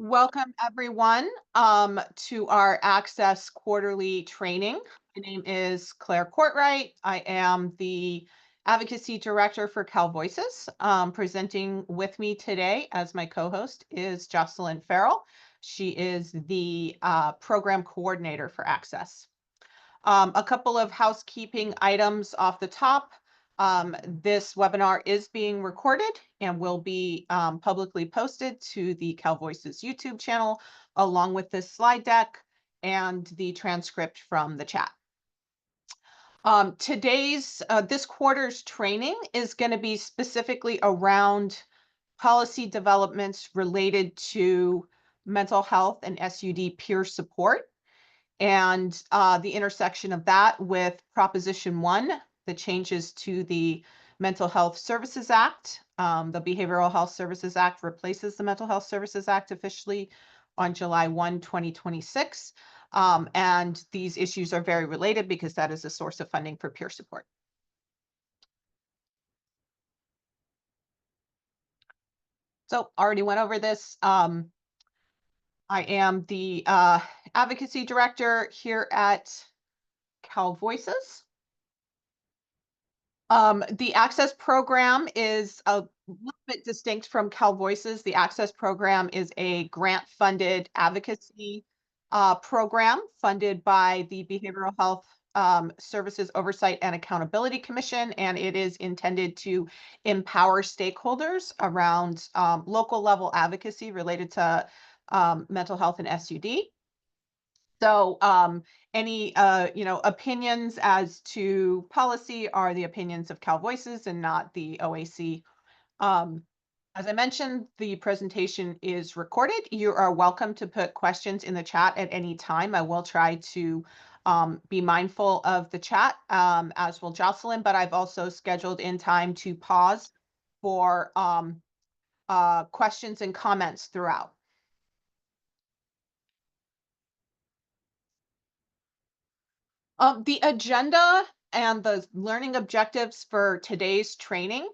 Welcome, everyone, to our Access Quarterly Training. My name is Claire Courtwright. I am the Advocacy Director for Cal Voices. Presenting with me today as my co-host is Jocelyn Farrell. She is the Program Coordinator for Access. A couple of housekeeping items off the top. This webinar is being recorded and will be publicly posted to the Cal Voices YouTube channel, along with this slide deck and the transcript from the chat. This quarter's training is going to be specifically around policy developments related to mental health and SUD peer support and the intersection of that with Proposition 1, the changes to the Mental Health Services Act. The Behavioral Health Services Act replaces the Mental Health Services Act officially on July 1, 2026. And these issues are very related because that is a source of funding for peer support. So already went over this. I am the advocacy director here at Cal Voices. The Access program is a little bit distinct from Cal Voices. The Access program is a grant-funded advocacy program funded by the Behavioral Health Services Oversight and Accountability Commission, and it is intended to empower stakeholders around local level advocacy related to mental health and SUD. So any opinions as to policy are the opinions of Cal Voices and not the OAC. As I mentioned, the presentation is recorded. You are welcome to put questions in the chat at any time. I will try to be mindful of the chat, as will Jocelyn, but I've also scheduled in time to pause for questions and comments throughout. The agenda and the learning objectives for today's training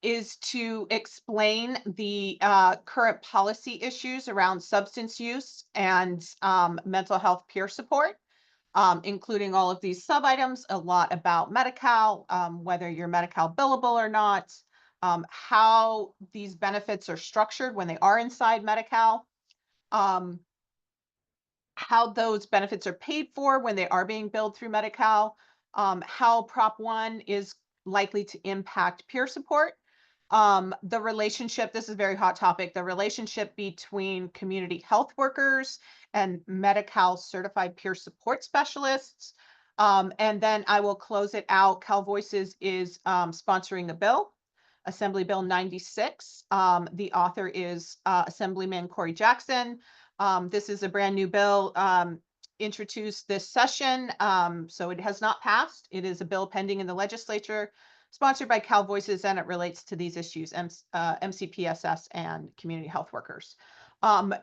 is to explain the current policy issues around substance use and mental health peer support, including all of these sub-items, a lot about Medi-Cal, whether you're Medi-Cal billable or not, how these benefits are structured when they are inside Medi-Cal, how those benefits are paid for when they are being billed through Medi-Cal, how Prop 1 is likely to impact peer support, the relationship, this is a very hot topic, the relationship between community health workers and Medi-Cal certified peer support specialists. And then I will close it out. Cal Voices is sponsoring the bill, Assembly Bill 96. The author is Assemblyman Corey Jackson. This is a brand new bill introduced this session, so it has not passed. It is a bill pending in the legislature, sponsored by Cal Voices, and it relates to these issues, MCPSS and community health workers.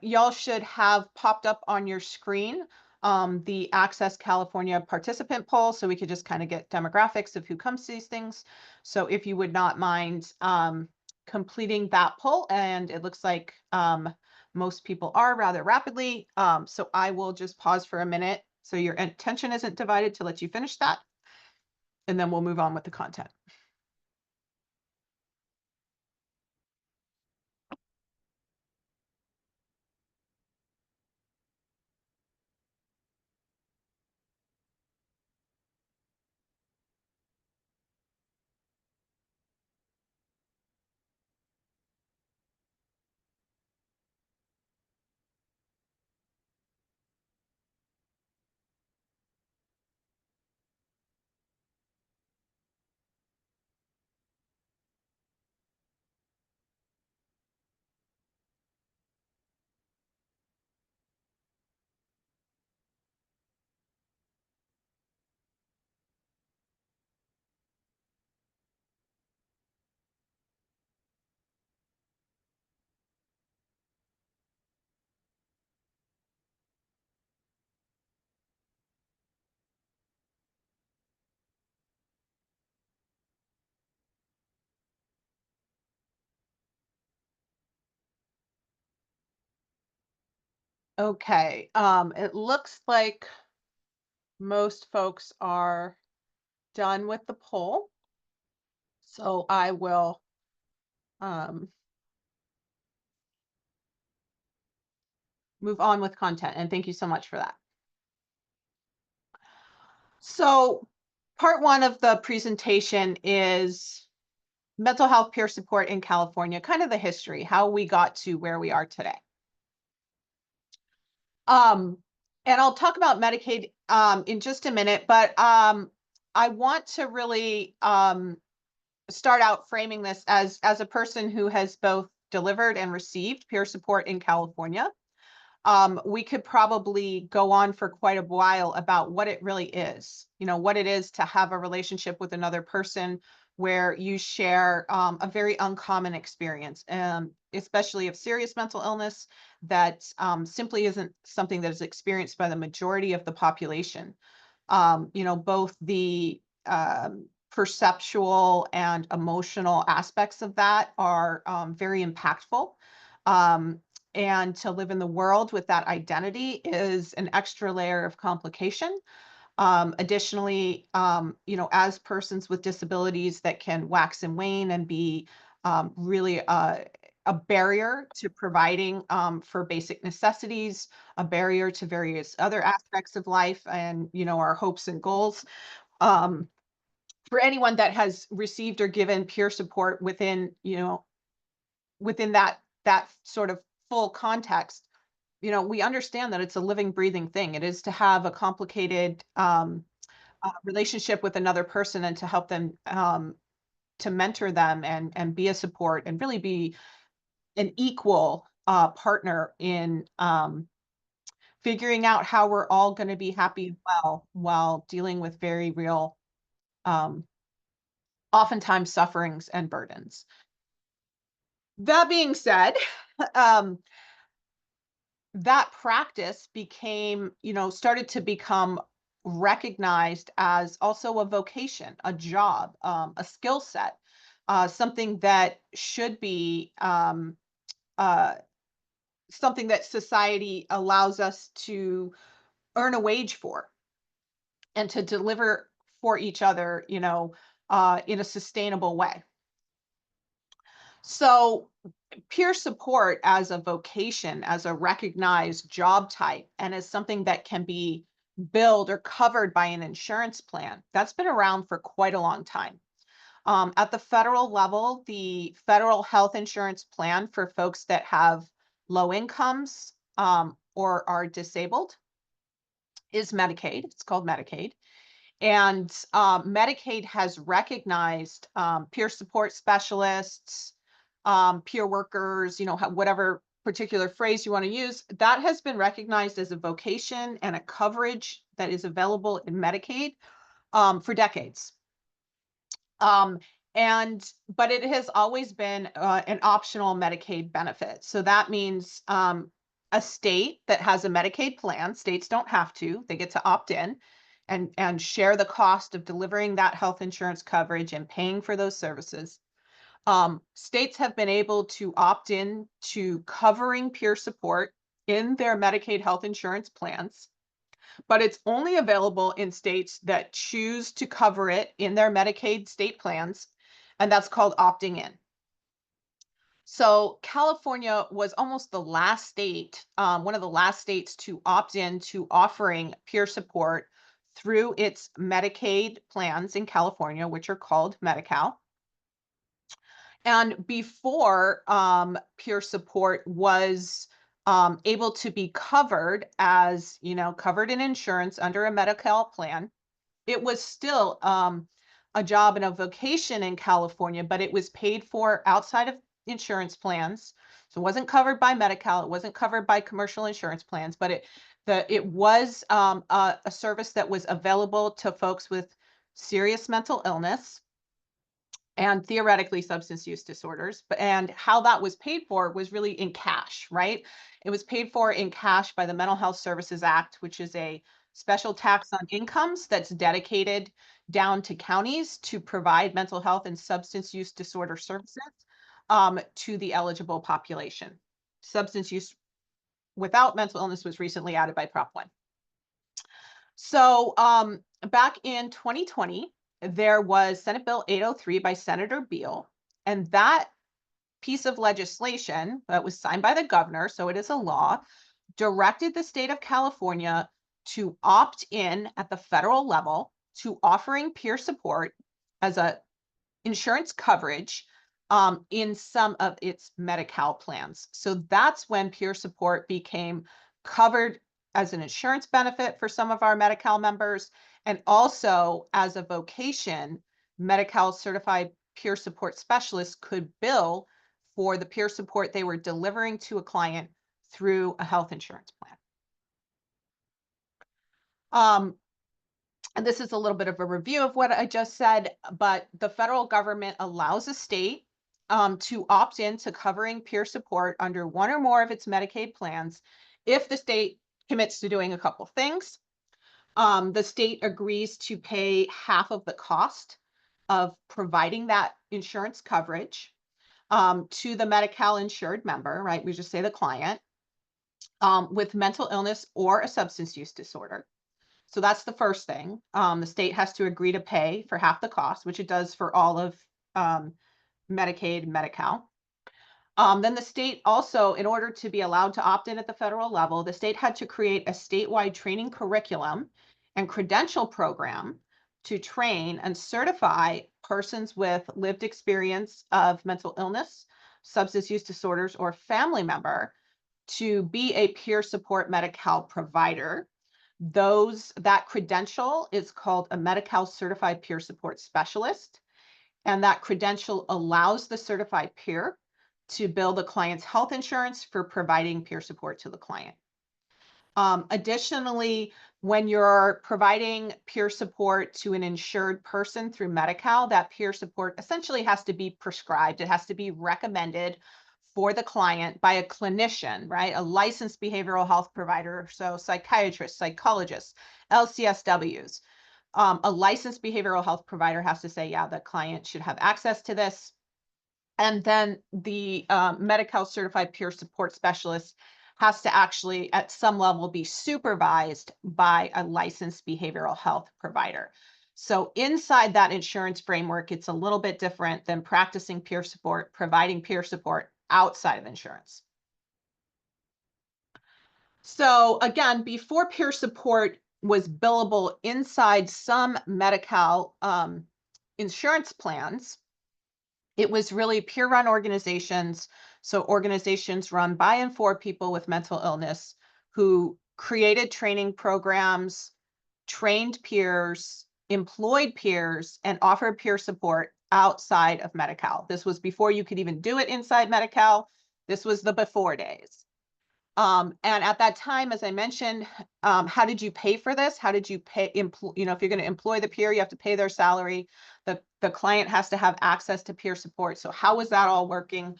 Y'all should have popped up on your screen the Access California participant poll, so we could just kind of get demographics of who comes to these things. So if you would not mind completing that poll, and it looks like most people are rather rapidly. So I will just pause for a minute so your attention isn't divided to let you finish that. And then we'll move on with the content. Okay. It looks like most folks are done with the poll. So I will um, move on with content. And thank you so much for that. So part one of the presentation is mental health peer support in California, kind of the history, how we got to where we are today. Um, and I'll talk about Medicaid in just a minute, but I want to really start out framing this as a person who has both delivered and received peer support in California. We could probably go on for quite a while about what it really is, what it is to have a relationship with another person where you share a very uncommon experience, especially of serious mental illness that simply isn't something that is experienced by the majority of the population. Both the perceptual and emotional aspects of that are very impactful. Um, and to live in the world with that identity is an extra layer of complication. Additionally, as persons with disabilities that can wax and wane and be really a barrier to providing for basic necessities, a barrier to various other aspects of life and, our hopes and goals. Um, for anyone that has received or given peer support within that sort of full context, we understand that it's a living, breathing thing. It is to have a complicated relationship with another person and to help them to mentor them and be a support and really be an equal partner in figuring out how we're all going to be happy and well while dealing with very real, um, oftentimes sufferings and burdens. That being said, um, that practice started to become recognized as also a vocation, a job, a skill set, something that should be uh, something that society allows us to earn a wage for and to deliver for each other, in a sustainable way. So peer support as a vocation, as a recognized job type, and as something that can be billed or covered by an insurance plan, that's been around for quite a long time. At the federal level, the federal health insurance plan for folks that have low incomes or are disabled is Medicaid. It's called Medicaid. And Medicaid has recognized peer support specialists, peer workers, whatever particular phrase you want to use, that has been recognized as a vocation and a coverage that is available in Medicaid for decades. Um, but it has always been an optional Medicaid benefit. So that means a state that has a Medicaid plan, states don't have to, they get to opt in and share the cost of delivering that health insurance coverage and paying for those services. States have been able to opt in to covering peer support in their Medicaid health insurance plans, but it's only available in states that choose to cover it in their Medicaid state plans, and that's called opting in. So California was almost the last state, one of the last states to opt in to offering peer support through its Medicaid plans in California, which are called Medi-Cal. And before peer support was able to be covered as, covered in insurance under a Medi-Cal plan, it was still a job and a vocation in California, but it was paid for outside of insurance plans. So it wasn't covered by Medi-Cal, it wasn't covered by commercial insurance plans, but it was a service that was available to folks with serious mental illness and theoretically substance use disorders. And how that was paid for was really in cash, right? It was paid for in cash by the Mental Health Services Act, which is a special tax on incomes that's dedicated down to counties to provide mental health and substance use disorder services to the eligible population. Substance use without mental illness was recently added by Prop 1. So back in 2020, there was Senate Bill 803 by Senator Beal, and that piece of legislation that was signed by the governor, so it is a law, directed the state of California to opt in at the federal level to offering peer support as a insurance coverage in some of its Medi-Cal plans. So that's when peer support became covered as an insurance benefit for some of our Medi-Cal members, and also as a vocation, Medi-Cal certified peer support specialists could bill for the peer support they were delivering to a client through a health insurance plan. And this is a little bit of a review of what I just said, but the federal government allows a state to opt in to covering peer support under one or more of its Medicaid plans if the state commits to doing a couple things. The state agrees to pay half of the cost of providing that insurance coverage to the Medi-Cal insured member, right? We just say the client with mental illness or a substance use disorder. So that's the first thing. The state has to agree to pay for half the cost, which it does for all of Medicaid, Medi-Cal. Then the state also, in order to be allowed to opt in at the federal level, the state had to create a statewide training curriculum and credential program to train and certify persons with lived experience of mental illness, substance use disorders, or family member to be a peer support Medi-Cal provider. That credential is called a Medi-Cal certified peer support specialist, and that credential allows the certified peer to bill the client's health insurance for providing peer support to the client. Additionally, when you're providing peer support to an insured person through Medi-Cal, that peer support essentially has to be prescribed. It has to be recommended for the client by a clinician, right? A licensed behavioral health provider, so psychiatrists, psychologists, LCSWs. A licensed behavioral health provider has to say, yeah, the client should have access to this. And then the Medi-Cal certified peer support specialist has to actually, at some level, be supervised by a licensed behavioral health provider. So inside that insurance framework, it's a little bit different than practicing peer support, providing peer support outside of insurance. So again, before peer support was billable inside some Medi-Cal insurance plans, it was really peer-run organizations. So organizations run by and for people with mental illness who created training programs, trained peers, employed peers, and offered peer support outside of Medi-Cal. This was before you could even do it inside Medi-Cal. This was the before days. And at that time, as I mentioned, how did you pay for this? How did you pay, if you're going to employ the peer, you have to pay their salary. The client has to have access to peer support. So how was that all working?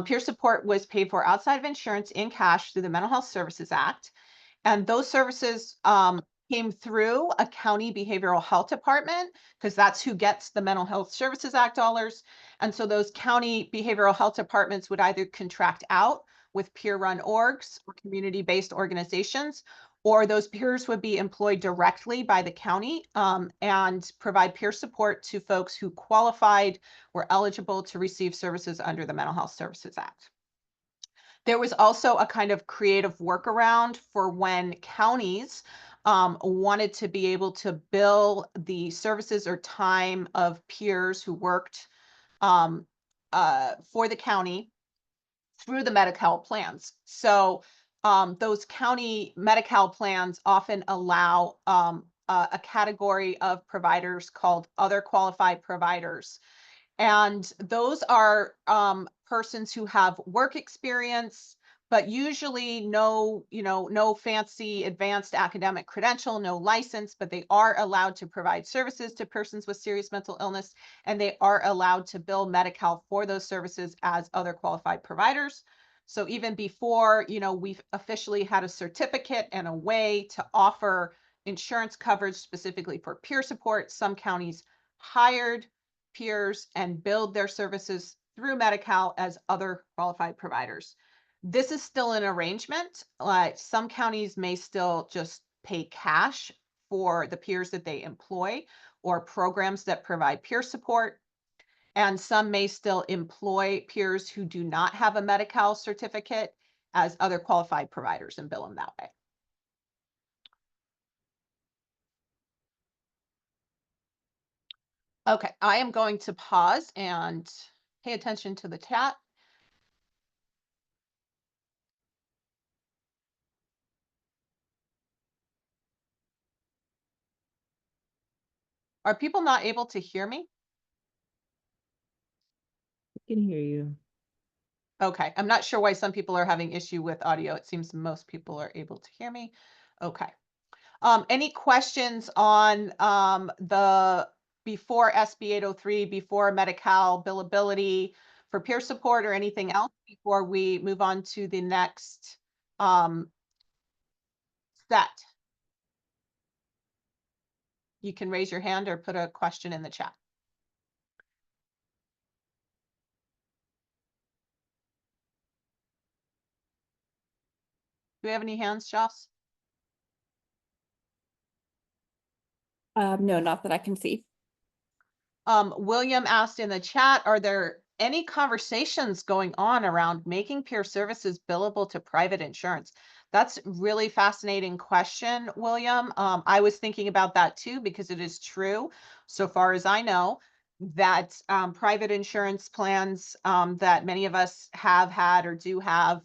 Peer support was paid for outside of insurance in cash through the Mental Health Services Act. And those services came through a county behavioral health department because that's who gets the Mental Health Services Act dollars. And so those county behavioral health departments would either contract out with peer-run orgs or community-based organizations, or those peers would be employed directly by the county and provide peer support to folks who qualified, were eligible to receive services under the Mental Health Services Act. There was also a kind of creative workaround for when counties wanted to be able to bill the services or time of peers who worked for the county through the Medi-Cal plans. So those county Medi-Cal plans often allow a category of providers called other qualified providers. And those are persons who have work experience, but usually no fancy advanced academic credential, no license, but they are allowed to provide services to persons with serious mental illness, and they are allowed to bill Medi-Cal for those services as other qualified providers. So even before, we've officially had a certificate and a way to offer insurance coverage specifically for peer support, some counties hired peers and billed their services through Medi-Cal as other qualified providers. This is still an arrangement. Like some counties may still just pay cash for the peers that they employ or programs that provide peer support. And some may still employ peers who do not have a Medi-Cal certificate as other qualified providers and bill them that way. Okay, I am going to pause and pay attention to the chat. Are people not able to hear me? I can hear you. Okay, I'm not sure why some people are having issue with audio. It seems most people are able to hear me. Okay. Any questions on the before SB 803, before Medi-Cal billability for peer support or anything else before we move on to the next set? You can raise your hand or put a question in the chat. Do we have any hands, Joss? No, not that I can see. William asked in the chat, are there any conversations going on around making peer services billable to private insurance? That's really fascinating question, William. I was thinking about that too, because it is true, so far as I know, that private insurance plans that many of us have had or do have,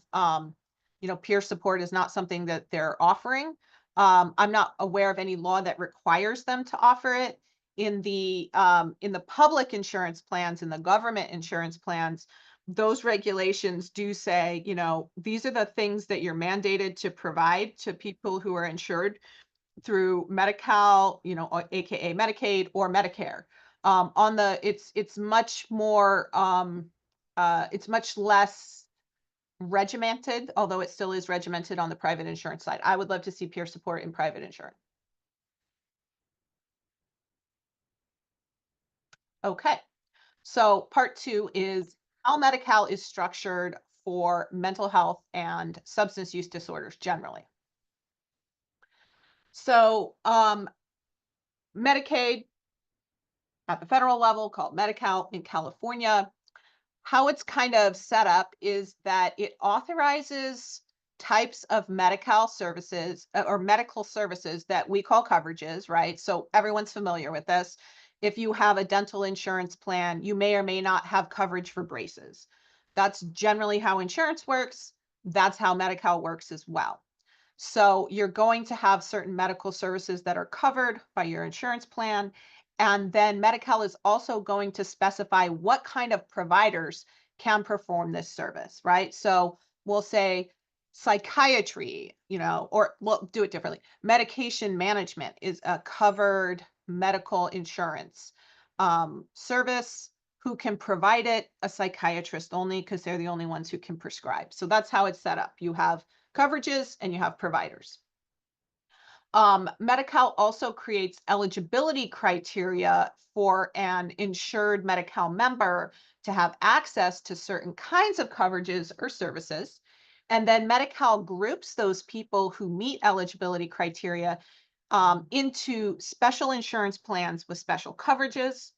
peer support is not something that they're offering. I'm not aware of any law that requires them to offer it in the public insurance plans, in the government insurance plans, those regulations do say, these are the things that you're mandated to provide to people who are insured through Medi-Cal, or AKA Medicaid or Medicare. It's much more, it's much less regimented, although it still is regimented on the private insurance side. I would love to see peer support in private insurance. Okay. So part 2 is how Medi-Cal is structured for mental health and substance use disorders generally. So Medicaid at the federal level, called Medi-Cal in California, how it's kind of set up is that it authorizes types of Medi-Cal services or medical services that we call coverages, right? So everyone's familiar with this. If you have a dental insurance plan, you may or may not have coverage for braces. That's generally how insurance works. That's how Medi-Cal works as well. So you're going to have certain medical services that are covered by your insurance plan. And then Medi-Cal is also going to specify what kind of providers can perform this service, right? So we'll say psychiatry, or we'll do it differently. Medication management is a covered medical insurance service. Who can provide it? A psychiatrist only, because they're the only ones who can prescribe. So that's how it's set up. You have coverages and you have providers. Medi-Cal also creates eligibility criteria for an insured Medi-Cal member to have access to certain kinds of coverages or services. And then Medi-Cal groups those people who meet eligibility criteria into special insurance plans with special coverages.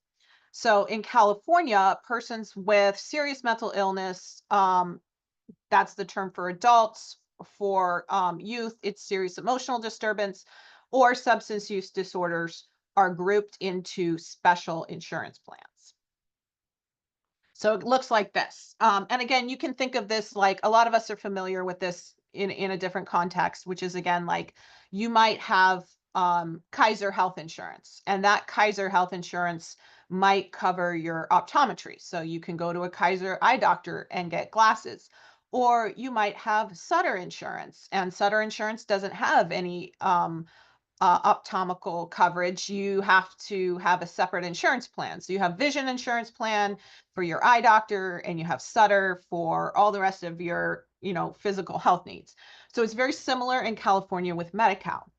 So in California, persons with serious mental illness, that's the term for adults. For youth, it's serious emotional disturbance or substance use disorders are grouped into special insurance plans. So it looks like this. And again, you can think of this like a lot of us are familiar with this in a different context, which is again, like you might have Kaiser Health Insurance, and that Kaiser Health Insurance might cover your optometry. So you can go to a Kaiser eye doctor and get glasses. Or you might have Sutter Insurance, and Sutter Insurance doesn't have any optometrical coverage. You have to have a separate insurance plan. So you have vision insurance plan for your eye doctor, and you have Sutter for all the rest of your, physical health needs. So it's very similar in California with Medi-Cal.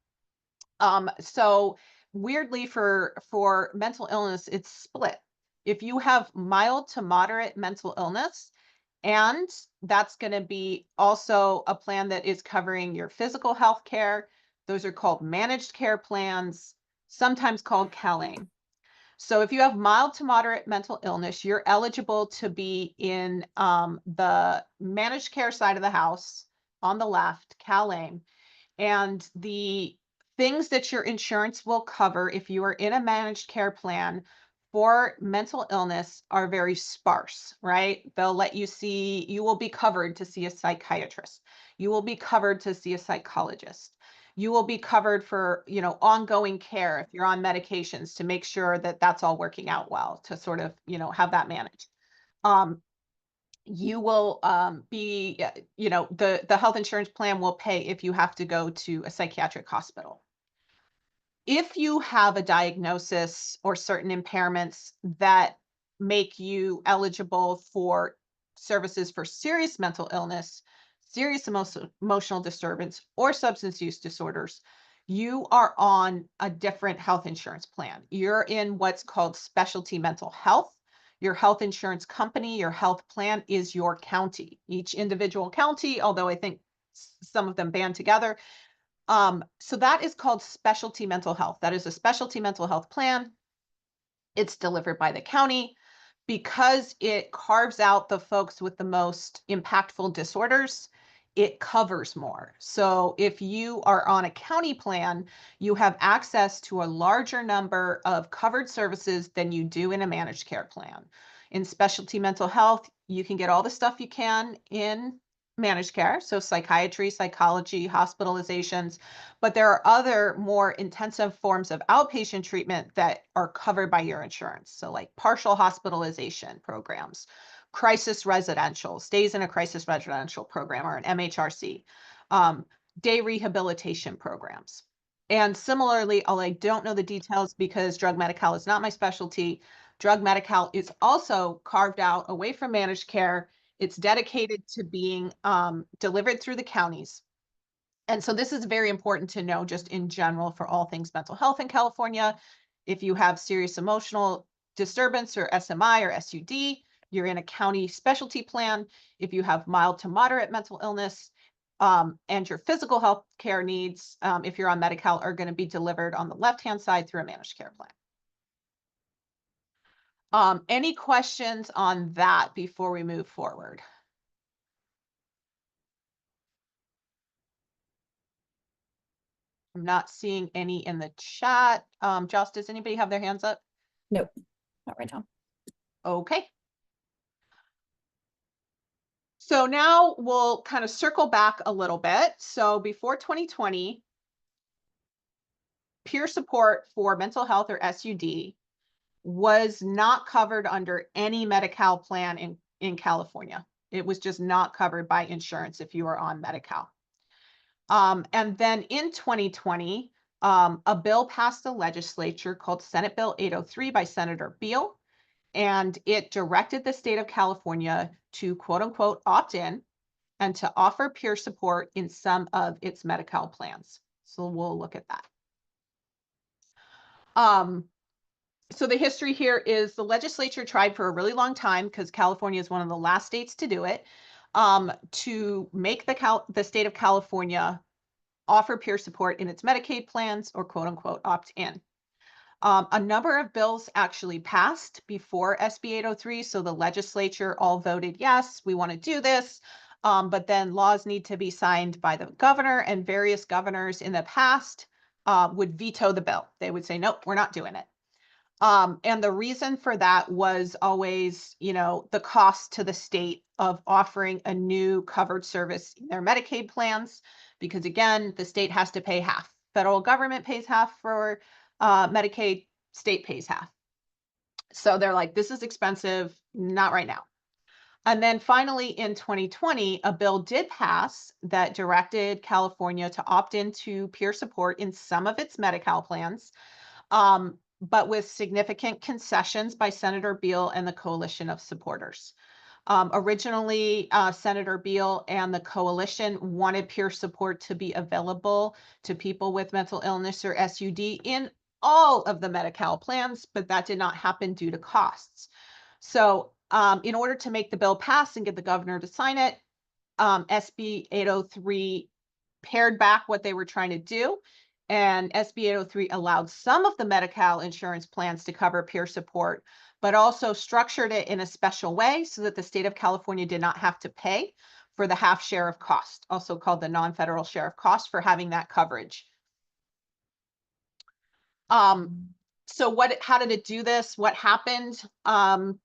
So weirdly for mental illness, it's split. If you have mild to moderate mental illness, And that's going to be also a plan that is covering your physical health care. Those are called managed care plans, sometimes called CalAIM. So if you have mild to moderate mental illness, you're eligible to be in the managed care side of the house on the left, CalAIM. And the things that your insurance will cover if you are in a managed care plan for mental illness are very sparse, right? They'll let you see, you will be covered to see a psychiatrist. You will be covered to see a psychologist. You will be covered for, ongoing care if you're on medications to make sure that that's all working out well to sort of, have that managed. Um, you will be, the health insurance plan will pay if you have to go to a psychiatric hospital. If you have a diagnosis or certain impairments that make you eligible for services for serious mental illness, serious emotional disturbance, or substance use disorders, you are on a different health insurance plan. You're in what's called specialty mental health. Your health insurance company, your health plan is your county. Each individual county, although I think some of them band together, so that is called specialty mental health. That is a specialty mental health plan. It's delivered by the county because it carves out the folks with the most impactful disorders. It covers more. So if you are on a county plan, you have access to a larger number of covered services than you do in a managed care plan. In specialty mental health, you can get all the stuff you can in managed care, so psychiatry, psychology, hospitalizations, but there are other more intensive forms of outpatient treatment that are covered by your insurance. So like partial hospitalization programs, crisis residential, stays in a crisis residential program or an MHRC, um, day rehabilitation programs. And similarly, although I don't know the details because drug Medi-Cal is not my specialty, drug Medi-Cal is also carved out away from managed care. It's dedicated to being delivered through the counties. And so this is very important to know just in general for all things mental health in California. If you have serious emotional disturbance or SMI or SUD, you're in a county specialty plan. If you have mild to moderate mental illness and your physical health care needs, if you're on Medi-Cal, are going to be delivered on the left-hand side through a managed care plan. Any questions on that before we move forward? I'm not seeing any in the chat. Joss, does anybody have their hands up? Nope, not right now. Okay. So now we'll kind of circle back a little bit. So before 2020, peer support for mental health or SUD was not covered under any Medi-Cal plan in California. It was just not covered by insurance if you were on Medi-Cal. And then in 2020, a bill passed the legislature called Senate Bill 803 by Senator Beal, and it directed the state of California to quote unquote opt in and to offer peer support in some of its Medi-Cal plans. So we'll look at that. So the history here is the legislature tried for a really long time, because California is one of the last states to do it, to make the state of California offer peer support in its Medicaid plans or quote unquote opt in. A number of bills actually passed before SB 803. So the legislature all voted, yes, we want to do this. But then laws need to be signed by the governor, and various governors in the past would veto the bill. They would say, nope, we're not doing it. And the reason for that was always, the cost to the state of offering a new covered service in their Medicaid plans, because again, the state has to pay half. Federal government pays half for Medicaid, state pays half. So they're like, this is expensive, not right now. And then finally in 2020, a bill did pass that directed California to opt into peer support in some of its Medi-Cal plans. But with significant concessions by Senator Beal and the coalition of supporters. Originally, Senator Beal and the coalition wanted peer support to be available to people with mental illness or SUD in all of the Medi-Cal plans, but that did not happen due to costs. So In order to make the bill pass and get the governor to sign it, SB 803 pared back what they were trying to do. And SB 803 allowed some of the Medi-Cal insurance plans to cover peer support, but also structured it in a special way so that the state of California did not have to pay for the half share of cost, also called the non-federal share of cost, for having that coverage. So how did it do this? What happened? SB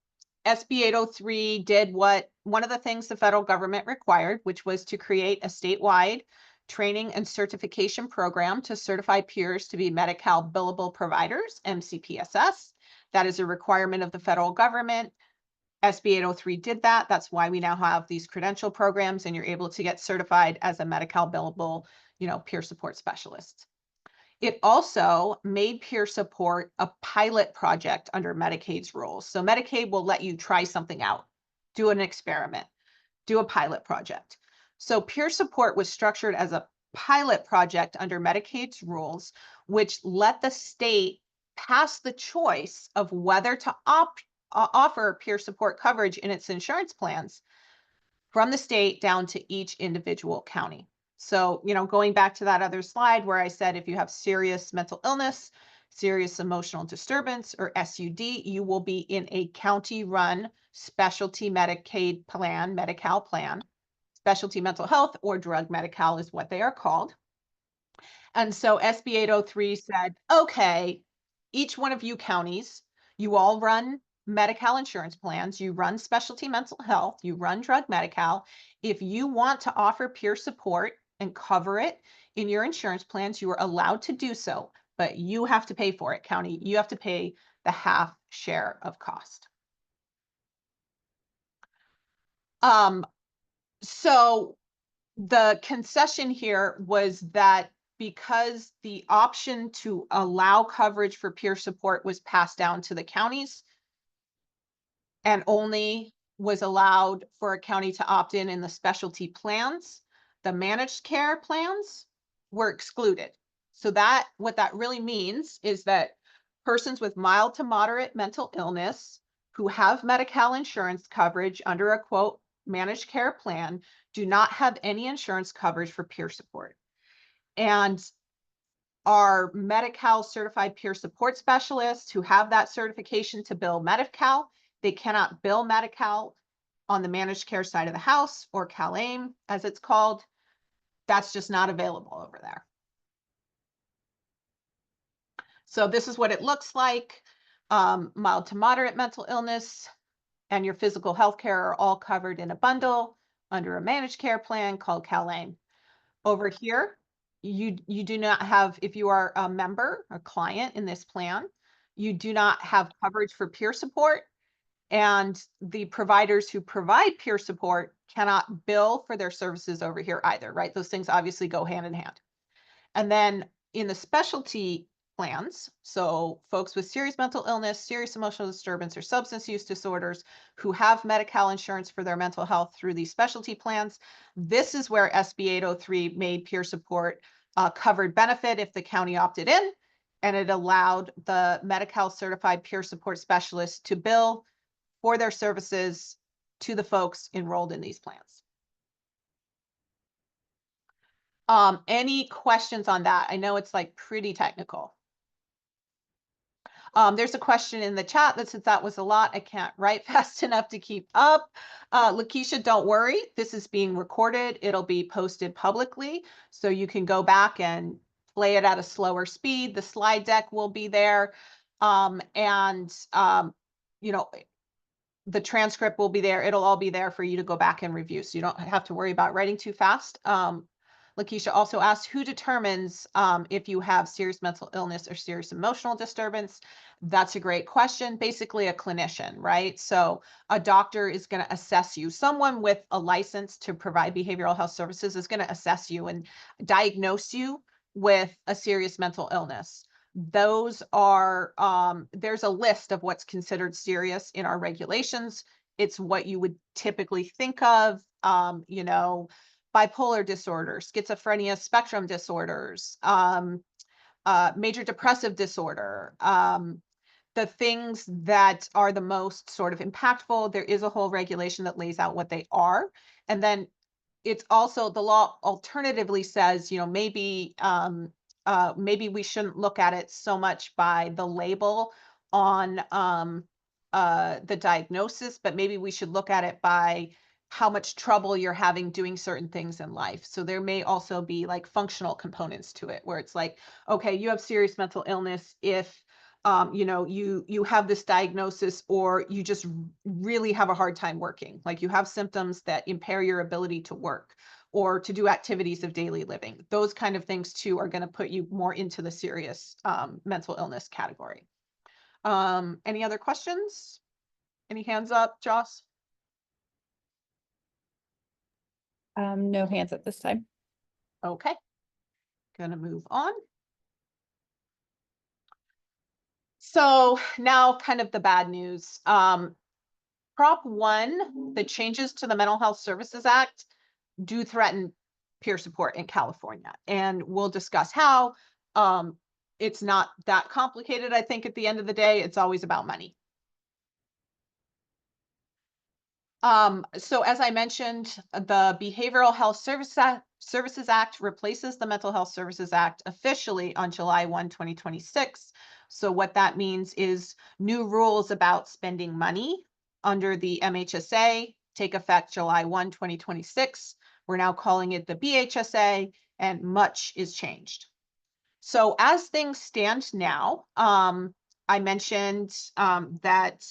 803 did one of the things the federal government required, which was to create a statewide training and certification program to certify peers to be Medi-Cal billable providers, MCPSS. That is a requirement of the federal government. SB 803 did that. That's why we now have these credential programs and you're able to get certified as a Medi-Cal billable, peer support specialist. It also made peer support a pilot project under Medicaid's rules. So Medicaid will let you try something out, do an experiment, do a pilot project. So peer support was structured as a pilot project under Medicaid's rules, which let the state pass the choice of whether to offer peer support coverage in its insurance plans from the state down to each individual county. So, going back to that other slide where I said if you have serious mental illness, serious emotional disturbance, or SUD, you will be in a county-run specialty Medicaid plan, Medi-Cal plan. Specialty mental health or drug Medi-Cal is what they are called. And so SB 803 said, okay, each one of you counties, you all run Medi-Cal insurance plans, you run specialty mental health, you run drug Medi-Cal. If you want to offer peer support and cover it in your insurance plans, you are allowed to do so, but you have to pay for it, county. You have to pay the half share of cost. So the concession here was that because the option to allow coverage for peer support was passed down to the counties and only was allowed for a county to opt in the specialty plans, the managed care plans were excluded. So what that really means is that persons with mild to moderate mental illness who have Medi-Cal insurance coverage under a quote managed care plan do not have any insurance coverage for peer support. And our Medi-Cal certified peer support specialists who have that certification to bill Medi-Cal, they cannot bill Medi-Cal on the managed care side of the house, or CalAIM as it's called. That's just not available over there. So this is what it looks like. Mild to moderate mental illness and your physical health care are all covered in a bundle under a managed care plan called CalAIM. Over here, you do not have, if you are a member, a client in this plan, you do not have coverage for peer support, and the providers who provide peer support cannot bill for their services over here either, right? Those things obviously go hand in hand. And then in the specialty plans, so folks with serious mental illness, serious emotional disturbance, or substance use disorders who have Medi-Cal insurance for their mental health through these specialty plans, this is where SB 803 made peer support a covered benefit if the county opted in, and it allowed the Medi-Cal certified peer support specialists to bill for their services to the folks enrolled in these plans. Any questions on that? I know it's like pretty technical. There's a question in the chat that says that was a lot. I can't write fast enough to keep up. Lakeisha, don't worry. This is being recorded. It'll be posted publicly, so you can go back and play it at a slower speed. The slide deck will be there. The transcript will be there. It'll all be there for you to go back and review. So you don't have to worry about writing too fast. Lakeisha also asked, who determines if you have serious mental illness or serious emotional disturbance? That's a great question. Basically a clinician, right? So a doctor is going to assess you. Someone with a license to provide behavioral health services is going to assess you and diagnose you with a serious mental illness. Those are, there's a list of what's considered serious in our regulations. It's what you would typically think of, bipolar disorder, schizophrenia spectrum disorders, major depressive disorder, the things that are the most sort of impactful, there is a whole regulation that lays out what they are. And then it's also the law alternatively says, maybe we shouldn't look at it so much by the label on the diagnosis, but maybe we should look at it by how much trouble you're having doing certain things in life. So there may also be like functional components to it where it's like, okay, you have serious mental illness if you have this diagnosis, or you just really have a hard time working, like you have symptoms that impair your ability to work or to do activities of daily living. Those kind of things too are going to put you more into the serious mental illness category. Any other questions? Any hands up, Joss? No hands at this time. Okay, gonna move on. So now kind of the bad news. Prop 1, the changes to the Mental Health Services Act do threaten peer support in California. And we'll discuss how. It's not that complicated, I think, at the end of the day. It's always about money. So as I mentioned, the Behavioral Health Services Act replaces the Mental Health Services Act officially on July 1, 2026. So what that means is new rules about spending money under the MHSA take effect July 1, 2026. We're now calling it the BHSA, and much is changed. So as things stand now, I mentioned that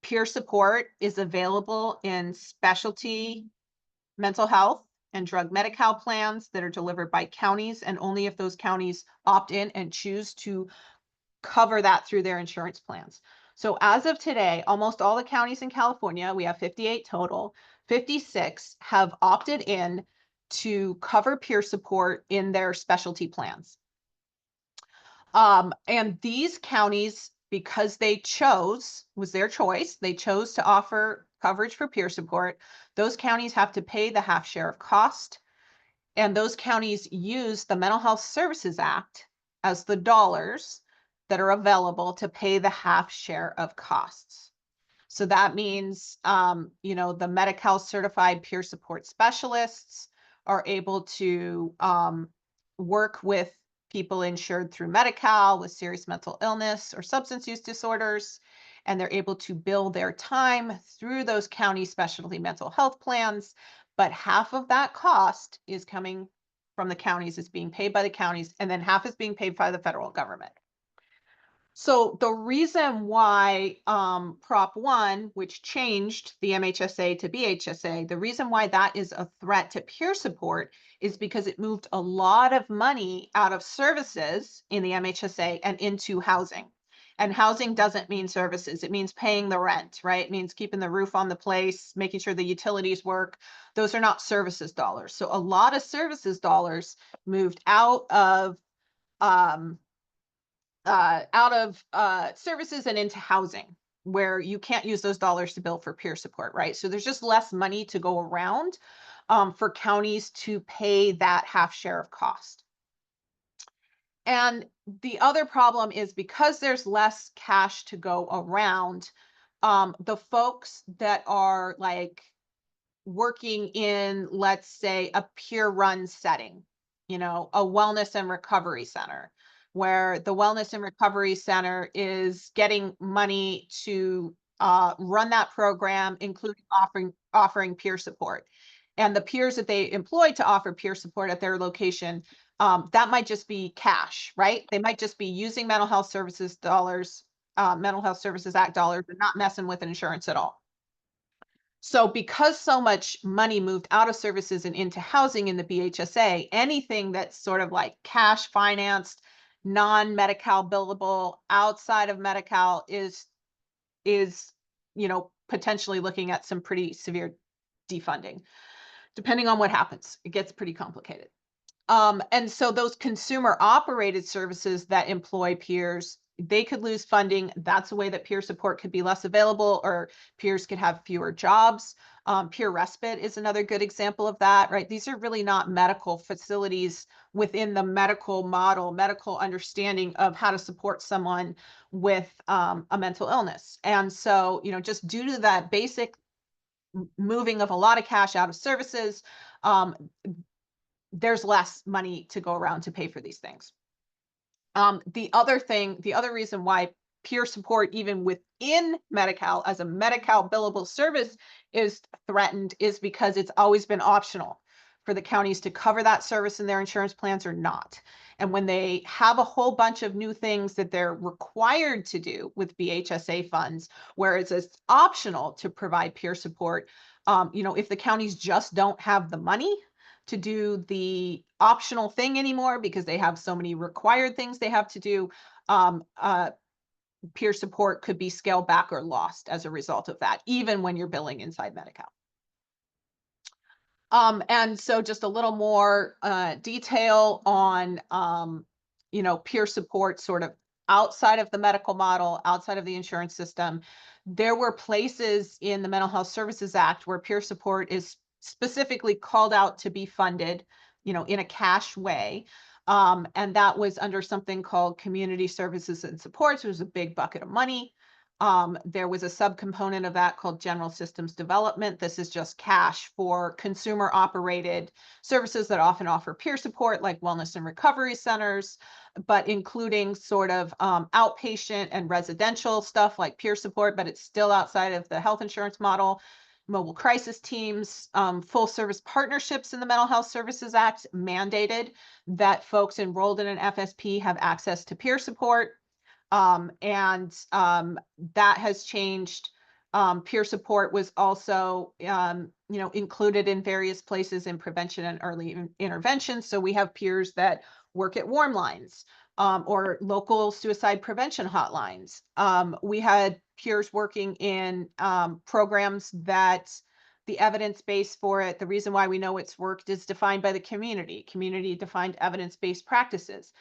peer support is available in specialty mental health and drug Medi-Cal plans that are delivered by counties, and only if those counties opt in and choose to cover that through their insurance plans. So as of today, almost all the counties in California, we have 58 total, 56 have opted in to cover peer support in their specialty plans. And these counties, because was their choice, they chose to offer coverage for peer support. Those counties have to pay the half share of cost. And those counties use the Mental Health Services Act as the dollars that are available to pay the half share of costs. So that means, the Medi-Cal certified peer support specialists are able to work with people insured through Medi-Cal with serious mental illness or substance use disorders, and they're able to bill their time through those county specialty mental health plans. But half of that cost is coming from the counties, is being paid by the counties, and then half is being paid by the federal government. So the reason why Prop 1, which changed the MHSA to BHSA, the reason why that is a threat to peer support is because it moved a lot of money out of services in the MHSA and into housing. And housing doesn't mean services. It means paying the rent, right? It means keeping the roof on the place, making sure the utilities work. Those are not services dollars. So a lot of services dollars moved out of services and into housing, where you can't use those dollars to bill for peer support, right? So there's just less money to go around for counties to pay that half share of cost. And the other problem is because there's less cash to go around, the folks that are like working in, let's say, a peer run setting, a wellness and recovery center, where the wellness and recovery center is getting money to run that program, including offering peer support. And the peers that they employ to offer peer support at their location, that might just be cash, right? They might just be using mental health services dollars, Mental Health Services Act dollars, and not messing with insurance at all. So because so much money moved out of services and into housing in the BHSA, anything that's sort of like cash financed, non-Medi-Cal billable outside of Medi-Cal is potentially looking at some pretty severe defunding. Depending on what happens, it gets pretty complicated. And so those consumer operated services that employ peers they could lose funding. That's a way that peer support could be less available, or peers could have fewer jobs. Peer respite is another good example of that, right? These are really not medical facilities within the medical model, medical understanding of how to support someone with a mental illness. And so, just due to that basic moving of a lot of cash out of services, um, there's less money to go around to pay for these things. The other reason why peer support, even within Medi-Cal as a Medi-Cal billable service, is threatened is because it's always been optional for the counties to cover that service in their insurance plans or not. And when they have a whole bunch of new things that they're required to do with BHSA funds, whereas it's optional to provide peer support, if the counties just don't have the money to do the optional thing anymore because they have so many required things they have to do, um, uh, peer support could be scaled back or lost as a result of that, even when you're billing inside Medi-Cal. And so just a little more detail on, peer support sort of outside of the medical model, outside of the insurance system. There were places in the Mental Health Services Act where peer support is specifically called out to be funded, in a cash way. And that was under something called Community Services and Supports. It was a big bucket of money. There was a subcomponent of that called General Systems Development. This is just cash for consumer operated services that often offer peer support, like wellness and recovery centers, but including sort of outpatient and residential stuff like peer support, but it's still outside of the health insurance model. Mobile crisis teams, full service partnerships in the Mental Health Services Act mandated that folks enrolled in an FSP have access to peer support. And that has changed. Peer support was also, included in various places in prevention and early intervention. So we have peers that work at warm lines, or local suicide prevention hotlines. We had peers working in programs that the evidence base for it, the reason why we know it's worked, is defined by the community defined evidence-based practices.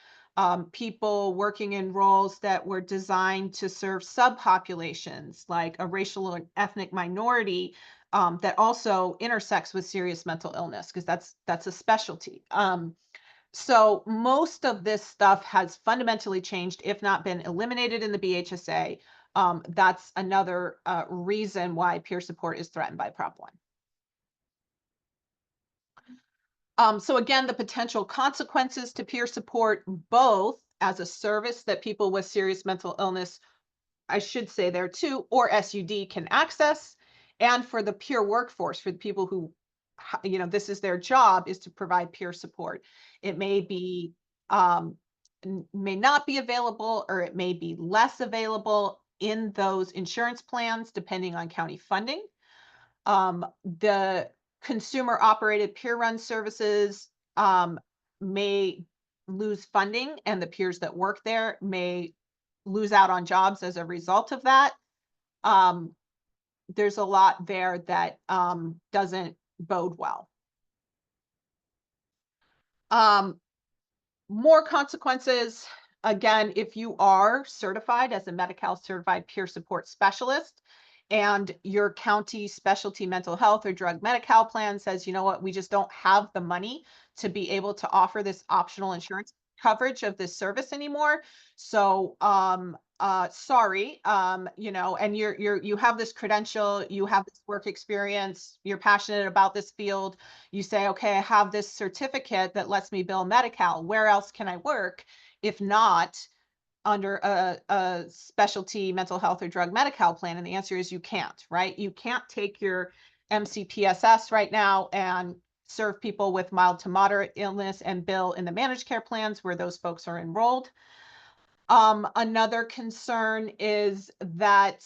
People working in roles that were designed to serve subpopulations, like a racial or ethnic minority, that also intersects with serious mental illness, because that's a specialty. So most of this stuff has fundamentally changed, if not been eliminated in the BHSA. That's another reason why peer support is threatened by Prop 1. So again, the potential consequences to peer support, both as a service that people with serious mental illness, I should say there too, or SUD can access, and for the peer workforce, for the people who, this is their job, is to provide peer support. It may be, may not be available, or it may be less available in those insurance plans, depending on county funding. The consumer operated peer run services may lose funding, and the peers that work there may lose out on jobs as a result of that. There's a lot there that doesn't bode well. More consequences. Again, if you are certified as a Medi-Cal certified peer support specialist, and your county specialty mental health or drug Medi-Cal plan says, you know what, we just don't have the money to be able to offer this optional insurance coverage of this service anymore. So sorry, and you have this credential, you have this work experience, you're passionate about this field. You say, okay, I have this certificate that lets me bill Medi-Cal. Where else can I work if not under a specialty mental health or drug Medi-Cal plan? And the answer is you can't, right? You can't take your MCPSS right now and serve people with mild to moderate illness and bill in the managed care plans where those folks are enrolled. Another concern is that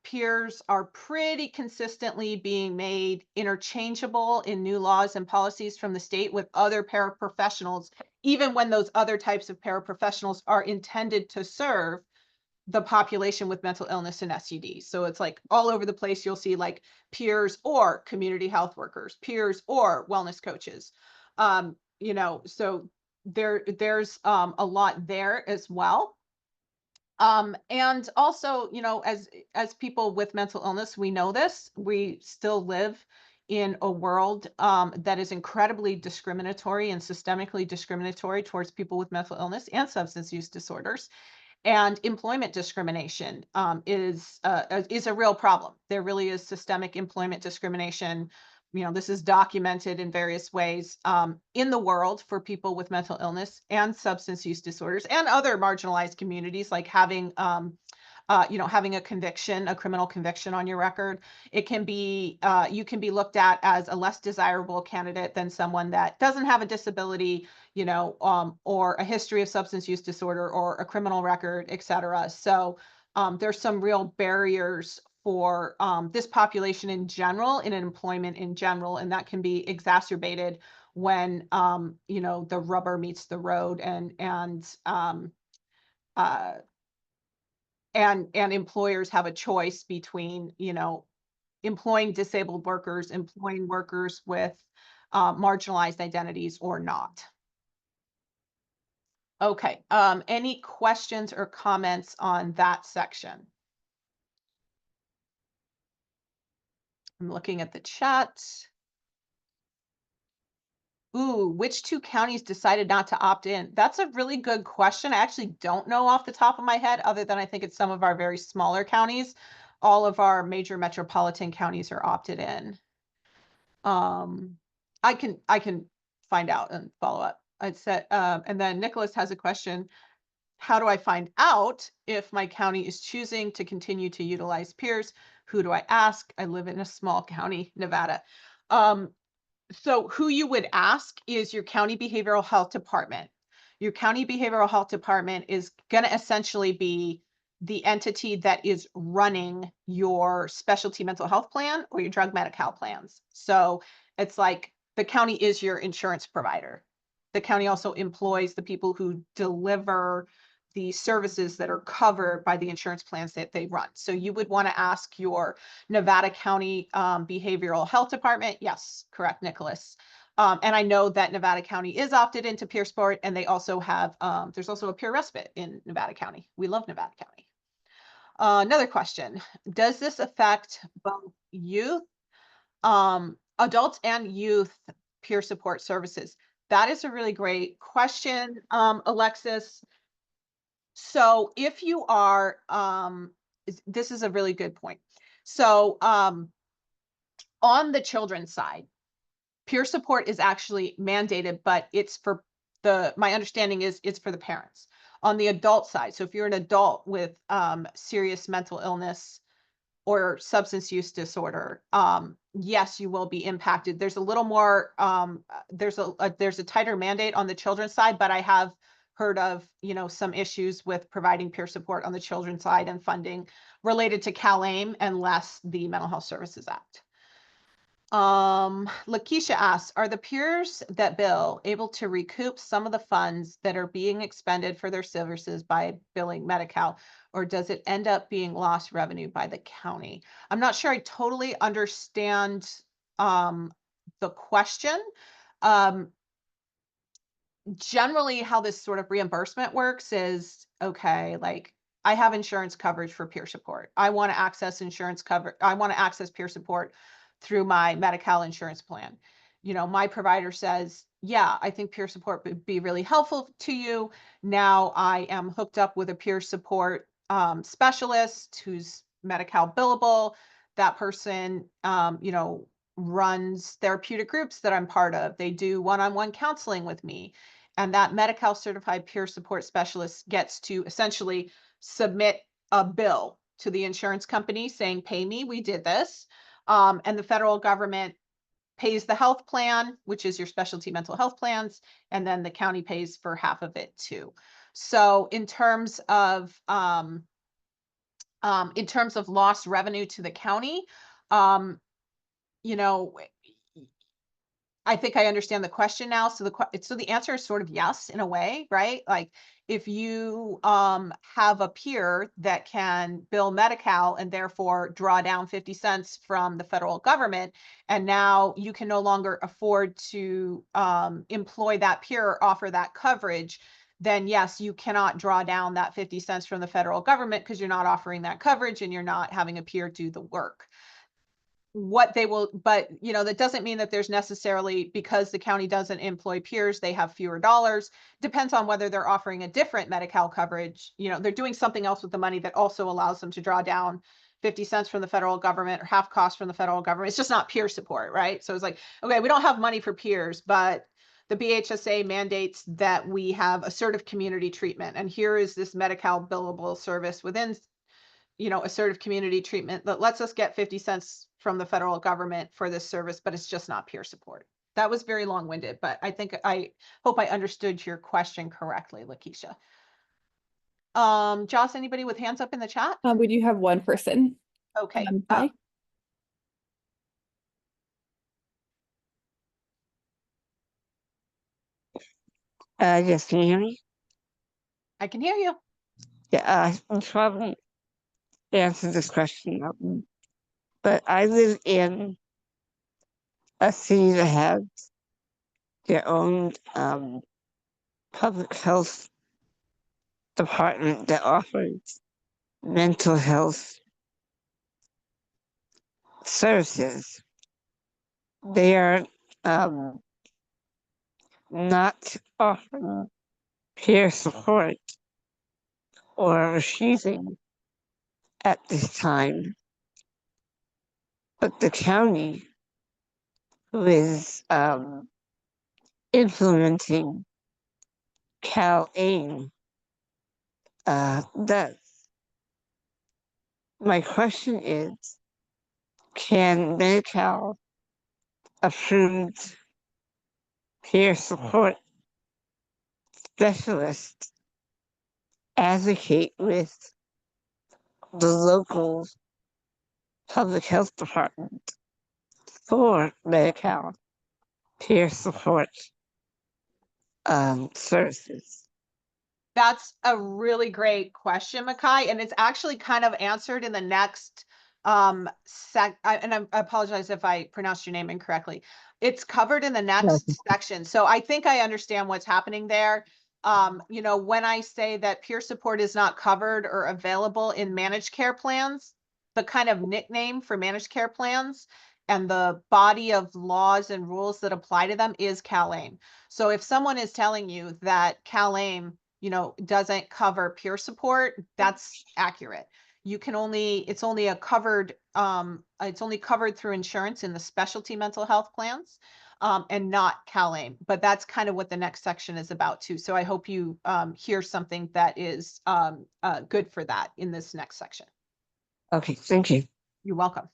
peers are pretty consistently being made interchangeable in new laws and policies from the state with other paraprofessionals, even when those other types of paraprofessionals are intended to serve the population with mental illness and SUD. So it's like all over the place. You'll see like peers or community health workers, peers or wellness coaches. So there's a lot there as well. And also, you know, as people with mental illness, we know this. We still live in a world that is incredibly discriminatory and systemically discriminatory towards people with mental illness and substance use disorders. And employment discrimination is a real problem. There really is systemic employment discrimination. You know, this is documented in various ways in the world for people with mental illness and substance use disorders and other marginalized communities, like having you know, having a conviction, a criminal conviction on your record. It can be you can be looked at as a less desirable candidate than someone that doesn't have a disability, you know, or a history of substance use disorder or a criminal record, et cetera. So there's some real barriers for this population in general, in employment in general, and that can be exacerbated when you know, the rubber meets the road uh, and employers have a choice between, you know, employing disabled workers, employing workers with marginalized identities or not. Okay, any questions or comments on that section? I'm looking at the chat. Ooh, which two counties decided not to opt in? That's a really good question. I actually don't know off the top of my head, other than I think it's some of our very smaller counties. All of our major metropolitan counties are opted in. Um, I can find out and follow up. I said, and then Nicholas has a question. How do I find out if my county is choosing to continue to utilize peers? Who do I ask? I live in a small county, Nevada. Um, so who you would ask is your county behavioral health department. Your county behavioral health department is going to essentially be the entity that is running your specialty mental health plan or your drug Medi-Cal plans. So it's like the county is your insurance provider. The county also employs the people who deliver the services that are covered by the insurance plans that they run. So you would want to ask your Nevada County Behavioral Health Department. Yes, correct, Nicholas. And I know that Nevada County is opted into peer support, and they also have, there's also a peer respite in Nevada County. We love Nevada County. Another question, does this affect both youth, adults and youth peer support services? That is a really great question, Alexis. So if you are, this is a really good point. So on the children's side, peer support is actually mandated, but it's for my understanding is it's for the parents. On the adult side, so if you're an adult with serious mental illness or substance use disorder, yes, you will be impacted. There's a little more, there's a tighter mandate on the children's side, but I have heard of, you know, some issues with providing peer support on the children's side and funding related to CalAIM and less the Mental Health Services Act. Lakeisha asks, are the peers that bill able to recoup some of the funds that are being expended for their services by billing Medi-Cal, or does it end up being lost revenue by the county? I'm not sure I totally understand the question. Generally, how this sort of reimbursement works is, okay, like I have insurance coverage for peer support. I want to access insurance cover. I want to access peer support through my Medi-Cal insurance plan. You know, my provider says, yeah, I think peer support would be really helpful to you. Now I am hooked up with a peer support specialist who's Medi-Cal billable. That person, you know, runs therapeutic groups that I'm part of. They do one-on-one counseling with me. And that Medi-Cal certified peer support specialist gets to essentially submit a bill to the insurance company saying, pay me, we did this. And the federal government pays the health plan, which is your specialty mental health plans, and then the county pays for half of it too. So in terms of lost revenue to the county, you know, I think I understand the question now. So the answer is sort of yes, in a way, right? Like if you have a peer that can bill Medi-Cal and therefore draw down 50 cents from the federal government, and now you can no longer afford to employ that peer or offer that coverage, then yes, you cannot draw down that 50 cents from the federal government because you're not offering that coverage and you're not having a peer do the work. What they will, but that doesn't mean that there's necessarily, because the county doesn't employ peers, they have fewer dollars. Depends on whether they're offering a different Medi-Cal coverage. They're doing something else with the money that also allows them to draw down 50 cents from the federal government or half cost from the federal government. It's just not peer support, right? So it's like, okay, we don't have money for peers, but the BHSA mandates that we have assertive community treatment. And here is this Medi-Cal billable service within assertive community treatment that lets us get 50 cents from the federal government for this service, but it's just not peer support. That was very long-winded, but I hope I understood your question correctly, Lakeisha. Joss, anybody with hands up in the chat? We do have one person. Okay. Hi. Yes, can you hear me? I can hear you. Yeah, I'm probably answer this question, but I live in a city that has their own public health department that offers mental health services. They are not offering peer support or receiving at this time, but the county, who is implementing CalAIM, does. My question is, can Medi-Cal approved peer support specialists advocate with the local public health department for Medi-Cal peer support services? That's a really great question, Makai, and it's actually kind of answered in the next and I apologize if I pronounced your name incorrectly. It's covered in the next section. So I think I understand what's happening there. When I say that peer support is not covered or available in managed care plans, the kind of nickname for managed care plans and the body of laws and rules that apply to them is CalAIM. So if someone is telling you that CalAIM doesn't cover peer support, that's accurate. It's only covered through insurance in the specialty mental health plans, and not CalAIM. But that's kind of what the next section is about too. So I hope you hear something that is good for that in this next section. Okay, thank you. You're welcome.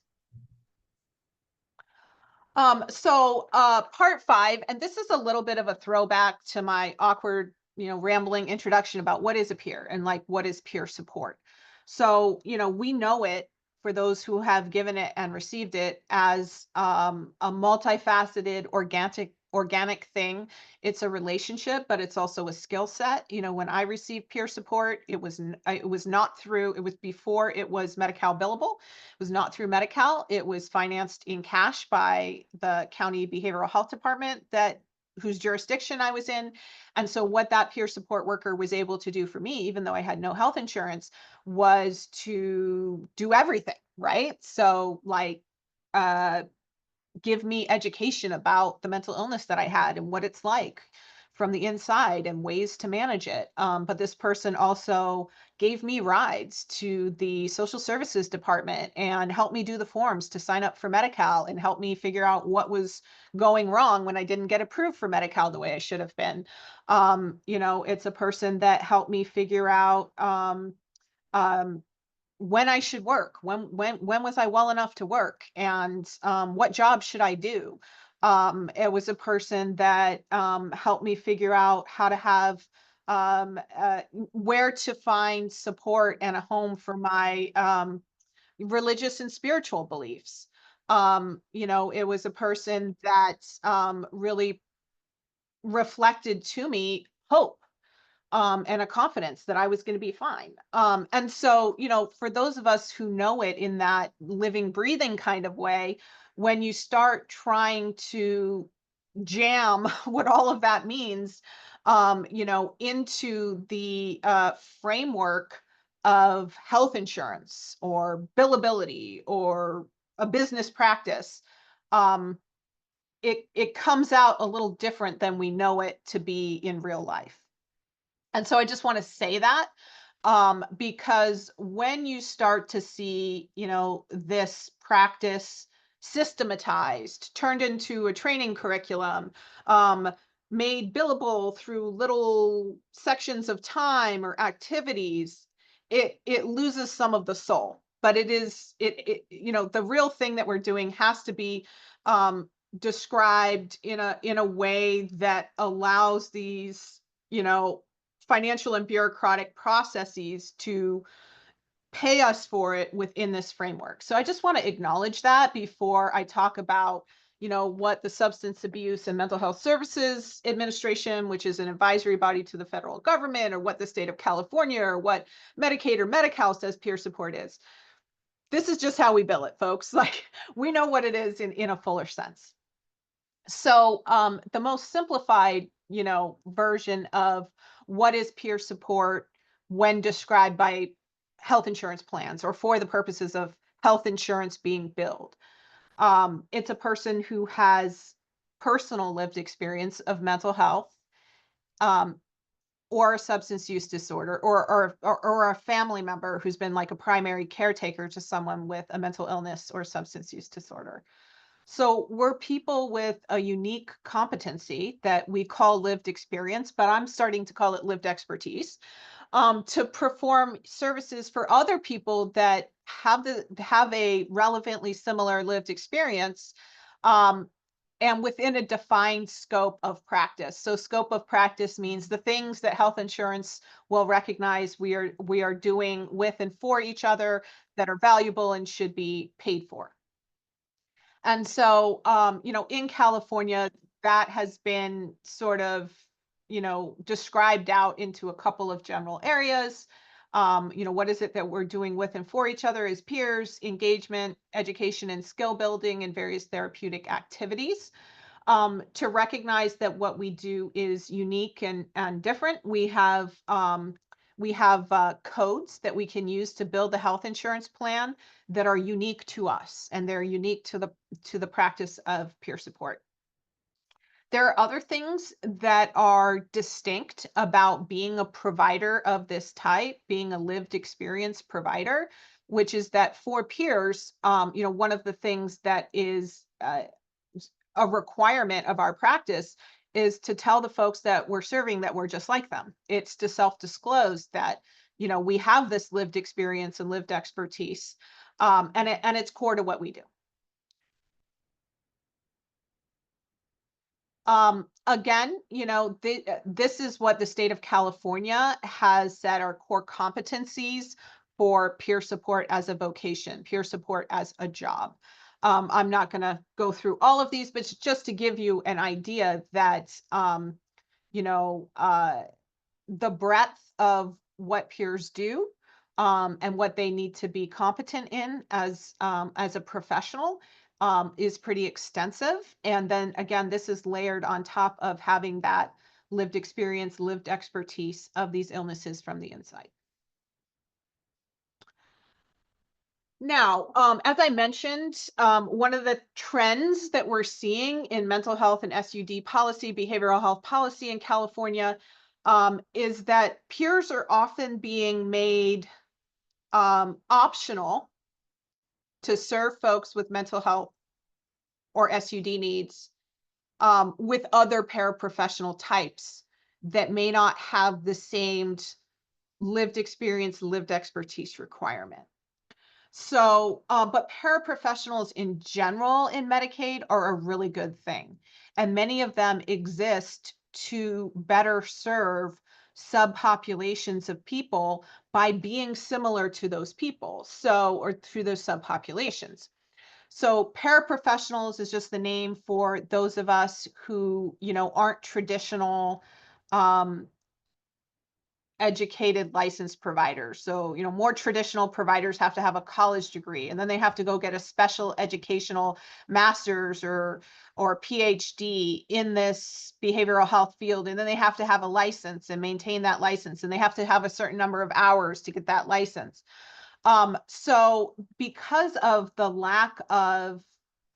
So part 5, and this is a little bit of a throwback to my awkward rambling introduction about what is a peer and like what is peer support. So, we know it, for those who have given it and received it, as a multifaceted organic thing. It's a relationship, but it's also a skill set. When I received peer support, it was before it was Medi-Cal billable. It was not through Medi-Cal. It was financed in cash by the county behavioral health department whose jurisdiction I was in. And so what that peer support worker was able to do for me, even though I had no health insurance, was to do everything, right? So like, give me education about the mental illness that I had and what it's like from the inside and ways to manage it. But this person also gave me rides to the social services department and helped me do the forms to sign up for Medi-Cal and helped me figure out what was going wrong when I didn't get approved for Medi-Cal the way I should have been. It's a person that helped me figure out when I should work, when was I well enough to work, and what job should I do. It was a person that helped me figure out how to have where to find support and a home for my religious and spiritual beliefs. It was a person that really reflected to me hope, and a confidence that I was going to be fine. And so, for those of us who know it in that living, breathing kind of way, when you start trying to jam what all of that means, into the framework of health insurance or billability or a business practice, um, it comes out a little different than we know it to be in real life. And so I just want to say that because when you start to see, this practice systematized, turned into a training curriculum, um, made billable through little sections of time or activities, it loses some of the soul. But the real thing that we're doing has to be um, described in a way that allows these, you know financial and bureaucratic processes to pay us for it within this framework. So I just want to acknowledge that before I talk about, what the Substance Abuse and Mental Health Services Administration, which is an advisory body to the federal government, or what the state of California, or what Medicaid or Medi-Cal says peer support is. This is just how we bill it, folks. Like, we know what it is in a fuller sense. So the most simplified, version of what is peer support when described by health insurance plans or for the purposes of health insurance being billed. It's a person who has personal lived experience of mental health, um, or a substance use disorder, or a family member who's been like a primary caretaker to someone with a mental illness or substance use disorder. So we're people with a unique competency that we call lived experience, but I'm starting to call it lived expertise, to perform services for other people that have a relevantly similar lived experience, um, and within a defined scope of practice. So scope of practice means the things that health insurance will recognize we are doing with and for each other that are valuable and should be paid for. And so, in California, that has been sort of, described out into a couple of general areas. What is it that we're doing with and for each other as peers, engagement, education, and skill building, and various therapeutic activities. To recognize that what we do is unique and different. We have codes that we can use to build the health insurance plan that are unique to us, and they're unique to the practice of peer support. There are other things that are distinct about being a provider of this type, being a lived experience provider, which is that for peers, one of the things that is a requirement of our practice is to tell the folks that we're serving that we're just like them. It's to self-disclose that, we have this lived experience and lived expertise, and it's core to what we do. Again, this is what the state of California has said are core competencies for peer support as a vocation, peer support as a job. I'm not going to go through all of these, but just to give you an idea that, the breadth of what peers do, and what they need to be competent in as a professional, is pretty extensive. And then again, this is layered on top of having that lived experience, lived expertise of these illnesses from the inside. Now, as I mentioned, one of the trends that we're seeing in mental health and SUD policy, behavioral health policy in California, is that peers are often being made optional to serve folks with mental health or SUD needs, with other paraprofessional types that may not have the same lived experience, lived expertise requirement. So, but paraprofessionals in general in Medicaid are a really good thing. And many of them exist to better serve subpopulations of people by being similar to those people. So, or through those subpopulations. So paraprofessionals is just the name for those of us who, aren't traditional, um, educated licensed providers. So, more traditional providers have to have a college degree, and then they have to go get a special educational master's or PhD in this behavioral health field. And then they have to have a license and maintain that license. And they have to have a certain number of hours to get that license. So because of the lack of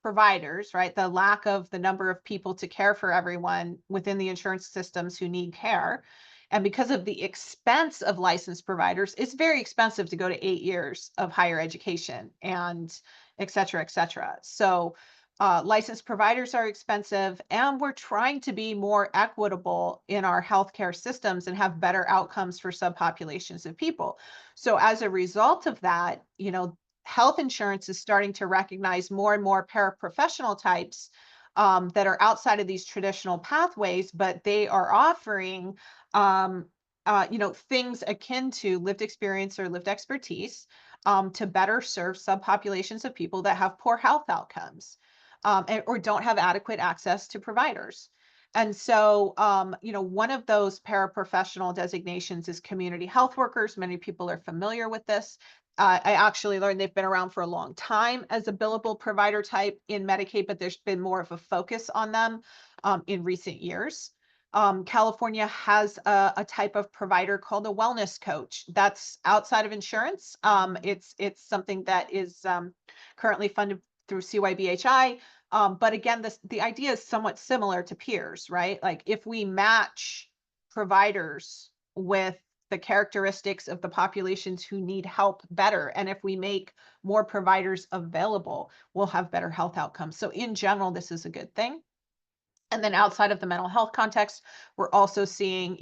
providers, right, the lack of the number of people to care for everyone within the insurance systems who need care, and because of the expense of licensed providers, it's very expensive to go to 8 years of higher education and et cetera, et cetera. So licensed providers are expensive, and we're trying to be more equitable in our healthcare systems and have better outcomes for subpopulations of people. So as a result of that, health insurance is starting to recognize more and more paraprofessional types that are outside of these traditional pathways, but they are offering, things akin to lived experience or lived expertise to better serve subpopulations of people that have poor health outcomes or don't have adequate access to providers. And so, one of those paraprofessional designations is community health workers. Many people are familiar with this. I actually learned they've been around for a long time as a billable provider type in Medicaid, but there's been more of a focus on them in recent years. California has a type of provider called a wellness coach. That's outside of insurance. It's something that is currently funded through CYBHI. But again, the idea is somewhat similar to peers, right? Like if we match providers with the characteristics of the populations who need help better, and if we make more providers available, we'll have better health outcomes. So in general, this is a good thing. And then outside of the mental health context, we're also seeing,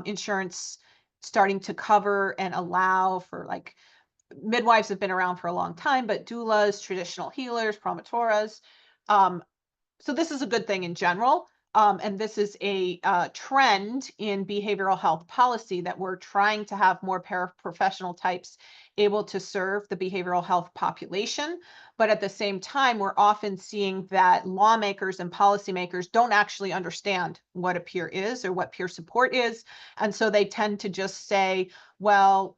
insurance starting to cover and allow for like midwives have been around for a long time, but doulas, traditional healers, promotoras. So this is a good thing in general. And this is a trend in behavioral health policy that we're trying to have more paraprofessional types able to serve the behavioral health population. But at the same time, we're often seeing that lawmakers and policymakers don't actually understand what a peer is or what peer support is. And so they tend to just say, well,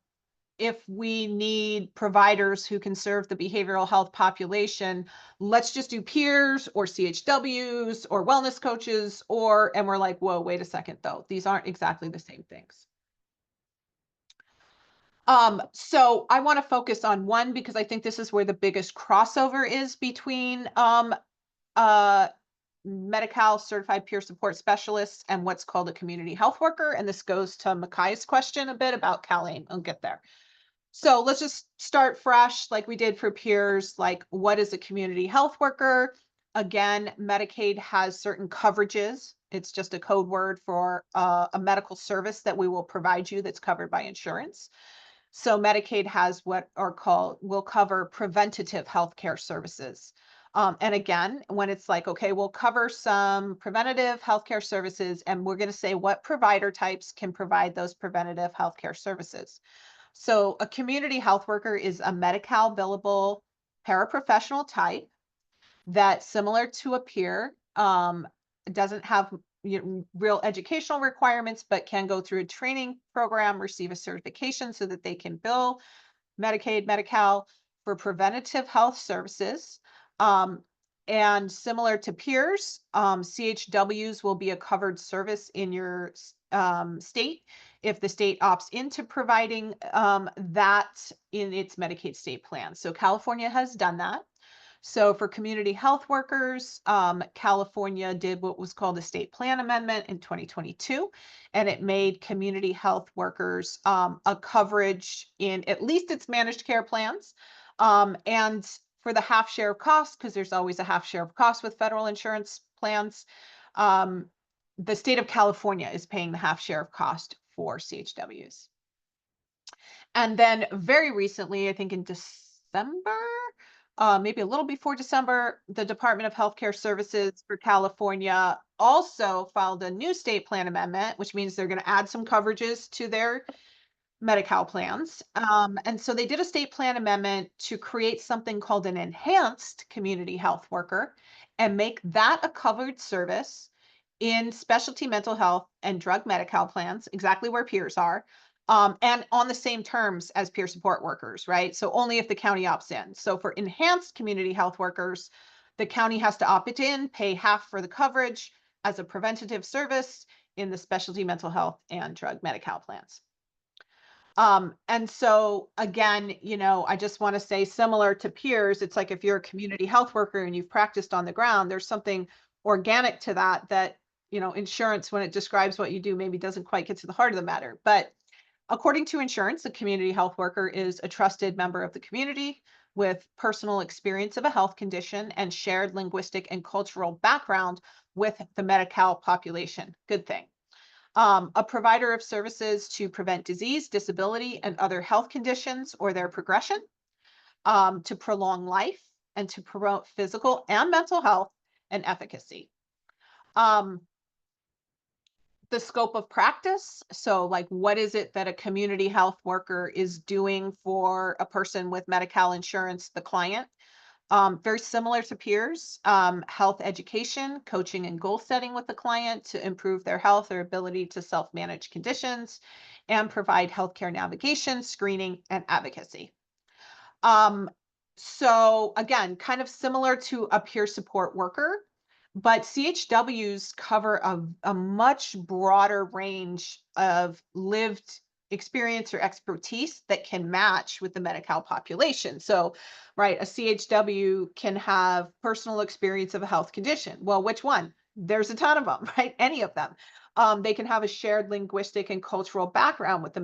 if we need providers who can serve the behavioral health population, let's just do peers or CHWs or wellness coaches, and we're like, whoa, wait a second though. These aren't exactly the same things. So I want to focus on one because I think this is where the biggest crossover is between Medi-Cal certified peer support specialists and what's called a community health worker. And this goes to Makai's question a bit about CalAIM. I'll get there. So let's just start fresh like we did for peers. Like, what is a community health worker? Again, Medicaid has certain coverages. It's just a code word for a medical service that we will provide you that's covered by insurance. So Medicaid has what will cover preventative healthcare services. And again, when it's like, okay, we'll cover some preventative healthcare services, and we're going to say what provider types can provide those preventative healthcare services. So a community health worker is a Medi-Cal billable paraprofessional type that, similar to a peer, doesn't have real educational requirements, but can go through a training program, receive a certification so that they can bill Medicaid, Medi-Cal for preventative health services. And similar to peers, CHWs will be a covered service in your state if the state opts into providing that in its Medicaid state plan. So California has done that. So for community health workers, California did what was called a state plan amendment in 2022, and it made community health workers a coverage in at least its managed care plans. And for the half share of cost, because there's always a half share of cost with federal insurance plans, the state of California is paying the half share of cost for CHWs. And then very recently, I think in December, maybe a little before December, the Department of Healthcare Services for California also filed a new state plan amendment, which means they're going to add some coverages to their Medi-Cal plans. And so they did a state plan amendment to create something called an enhanced community health worker and make that a covered service in specialty mental health and drug Medi-Cal plans, exactly where peers are, and on the same terms as peer support workers, right? So only if the county opts in. So for enhanced community health workers, the county has to opt in, pay half for the coverage as a preventative service in the specialty mental health and drug Medi-Cal plans. And so again, I just want to say, similar to peers, it's like if you're a community health worker and you've practiced on the ground, there's something organic to that, insurance, when it describes what you do, maybe doesn't quite get to the heart of the matter. But according to insurance, a community health worker is a trusted member of the community with personal experience of a health condition and shared linguistic and cultural background with the Medi-Cal population. Good thing. A provider of services to prevent disease, disability, and other health conditions or their progression, to prolong life, and to promote physical and mental health and efficacy. The scope of practice. So like, what is it that a community health worker is doing for a person with Medi-Cal insurance, the client? Very similar to peers, health education, coaching, and goal setting with the client to improve their health or ability to self-manage conditions, and provide healthcare navigation, screening, and advocacy. So again, kind of similar to a peer support worker, but CHWs cover a much broader range of lived experience or expertise that can match with the Medi-Cal population. So, right, a CHW can have personal experience of a health condition. Well, which one? There's a ton of them, right? Any of them. They can have a shared linguistic and cultural background with the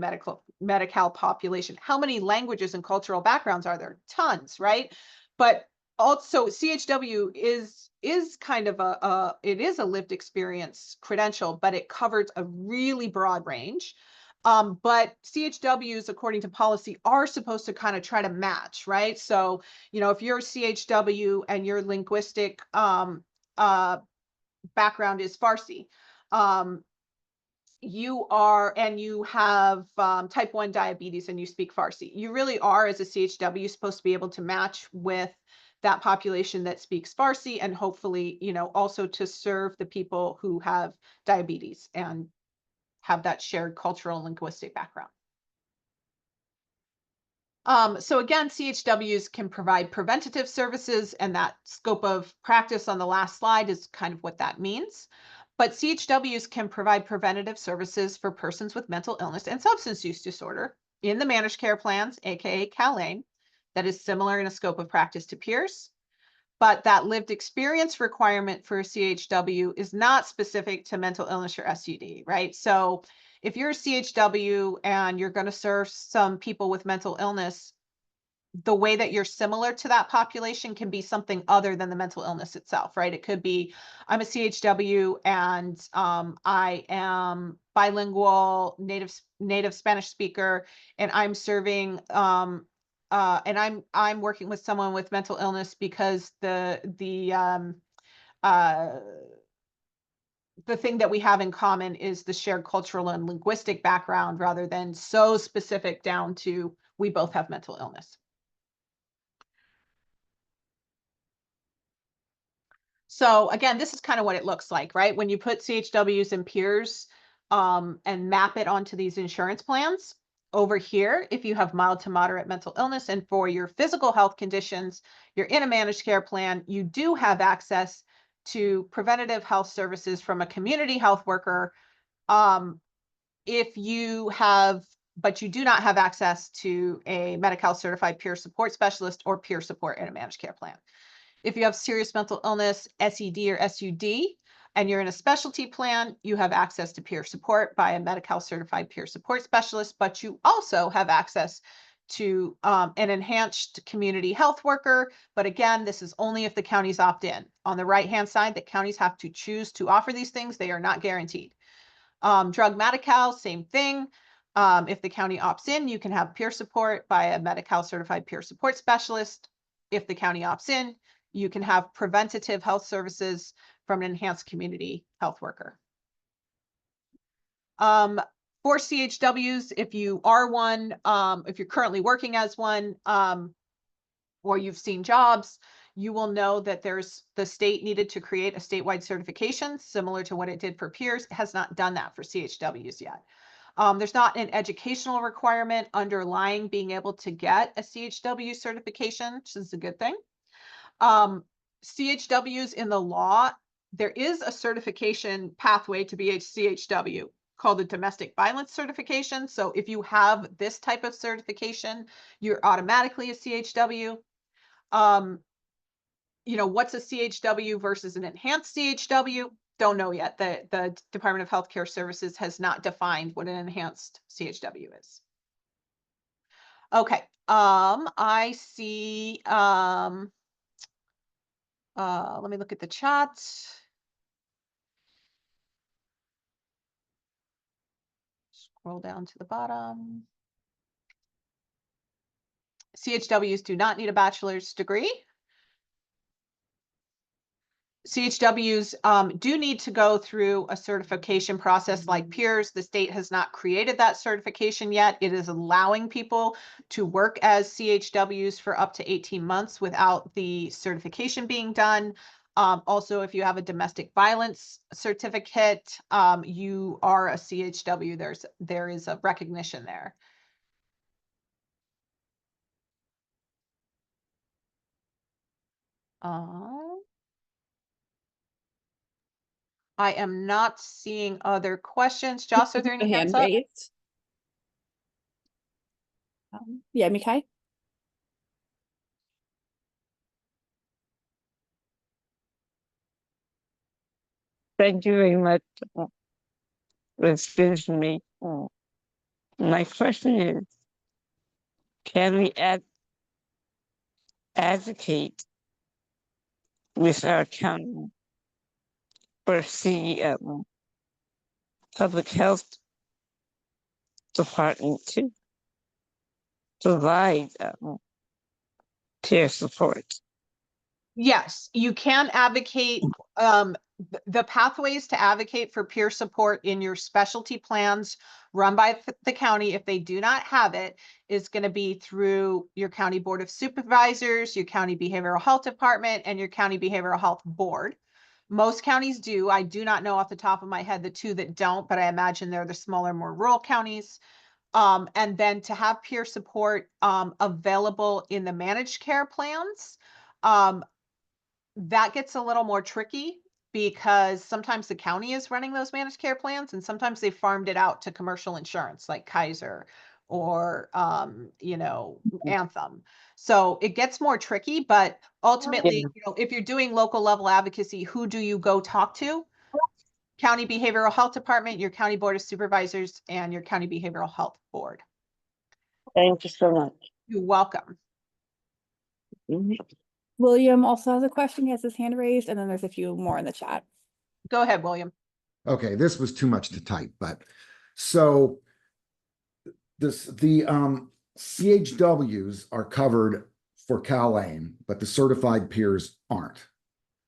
Medi-Cal population. How many languages and cultural backgrounds are there? Tons, right? But also CHW is kind of it is a lived experience credential, but it covers a really broad range. But CHWs, according to policy, are supposed to kind of try to match, right? So, if you're a CHW and your linguistic background is Farsi, you have type 1 diabetes and you speak Farsi, you really are, as a CHW, supposed to be able to match with that population that speaks Farsi, and hopefully, also to serve the people who have diabetes and have that shared cultural and linguistic background. So again, CHWs can provide preventative services, and that scope of practice on the last slide is kind of what that means. But CHWs can provide preventative services for persons with mental illness and substance use disorder in the managed care plans, aka CalAIM, that is similar in a scope of practice to peers. But that lived experience requirement for a CHW is not specific to mental illness or SUD, right? So if you're a CHW and you're going to serve some people with mental illness, the way that you're similar to that population can be something other than the mental illness itself, right? It could be, I'm a CHW and I am bilingual, native Spanish speaker, and I'm serving and I'm working with someone with mental illness because the thing that we have in common is the shared cultural and linguistic background, rather than so specific down to we both have mental illness. So again, this is kind of what it looks like, right? When you put CHWs and peers and map it onto these insurance plans. Over here, if you have mild to moderate mental illness and for your physical health conditions, you're in a managed care plan, you do have access to preventative health services from a community health worker. If you have, but you do not have access to a Medi-Cal certified peer support specialist or peer support in a managed care plan. If you have serious mental illness, SED or SUD, and you're in a specialty plan, you have access to peer support by a Medi-Cal certified peer support specialist, but you also have access to an enhanced community health worker. But again, this is only if the counties opt in. On the right-hand side, the counties have to choose to offer these things. They are not guaranteed. Drug Medi-Cal, same thing. If the county opts in, you can have peer support by a Medi-Cal certified peer support specialist. If the county opts in, you can have preventative health services from an enhanced community health worker. For CHWs, if you are one, if you're currently working as one, or you've seen jobs, you will know that the state needed to create a statewide certification similar to what it did for peers. It has not done that for CHWs yet. There's not an educational requirement underlying being able to get a CHW certification, which is a good thing. CHWs in the law, there is a certification pathway to be a CHW called the domestic violence certification. So if you have this type of certification, you're automatically a CHW. What's a CHW versus an enhanced CHW? Don't know yet. The Department of Healthcare Services has not defined what an enhanced CHW is. Okay. I see, let me look at the chat. Scroll down to the bottom. CHWs do not need a bachelor's degree. CHWs do need to go through a certification process like peers. The state has not created that certification yet. It is allowing people to work as CHWs for up to 18 months without the certification being done. Also, if you have a domestic violence certificate, you are a CHW. There is a recognition there. I am not seeing other questions. Joss, are there any hands up? Raised. Yeah, Mikhail. Thank you very much. It's good for me. My question is, can we advocate with our county or CEO, public health department to provide peer support? Yes, you can advocate. The pathways to advocate for peer support in your specialty plans run by the county, if they do not have it, is going to be through your county board of supervisors, your county behavioral health department, and your county behavioral health board. Most counties do. I do not know off the top of my head the two that don't, but I imagine they're the smaller, more rural counties. And then to have peer support available in the managed care plans, that gets a little more tricky because sometimes the county is running those managed care plans and sometimes they farmed it out to commercial insurance like Kaiser or, Anthem. So it gets more tricky, but ultimately, if you're doing local level advocacy, who do you go talk to? County Behavioral Health Department, your county board of supervisors, and your county behavioral health board. Thank you so much. You're welcome. William also has a question. He has his hand raised, and then there's a few more in the chat. Go ahead, William. Okay, this was too much to type, but so the CHWs are covered for Cal-AIM, but the certified peers aren't.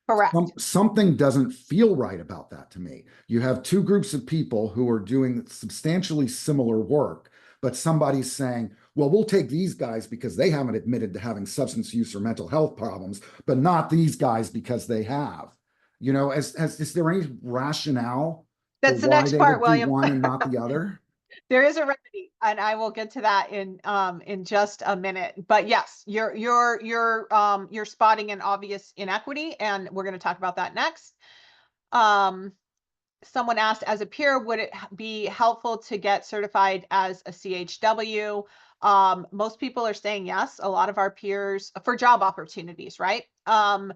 Correct. Something doesn't feel right about that to me. You have two groups of people who are doing substantially similar work, but somebody's saying, well, we'll take these guys because they haven't admitted to having substance use or mental health problems, but not these guys because they have. Is there any rationale? That's the next part, William. One and not the other? There is a remedy, and I will get to that in just a minute. But yes, you're spotting an obvious inequity, and we're going to talk about that next. Someone asked, as a peer, would it be helpful to get certified as a CHW? Most people are saying yes. A lot of our peers for job opportunities, right? And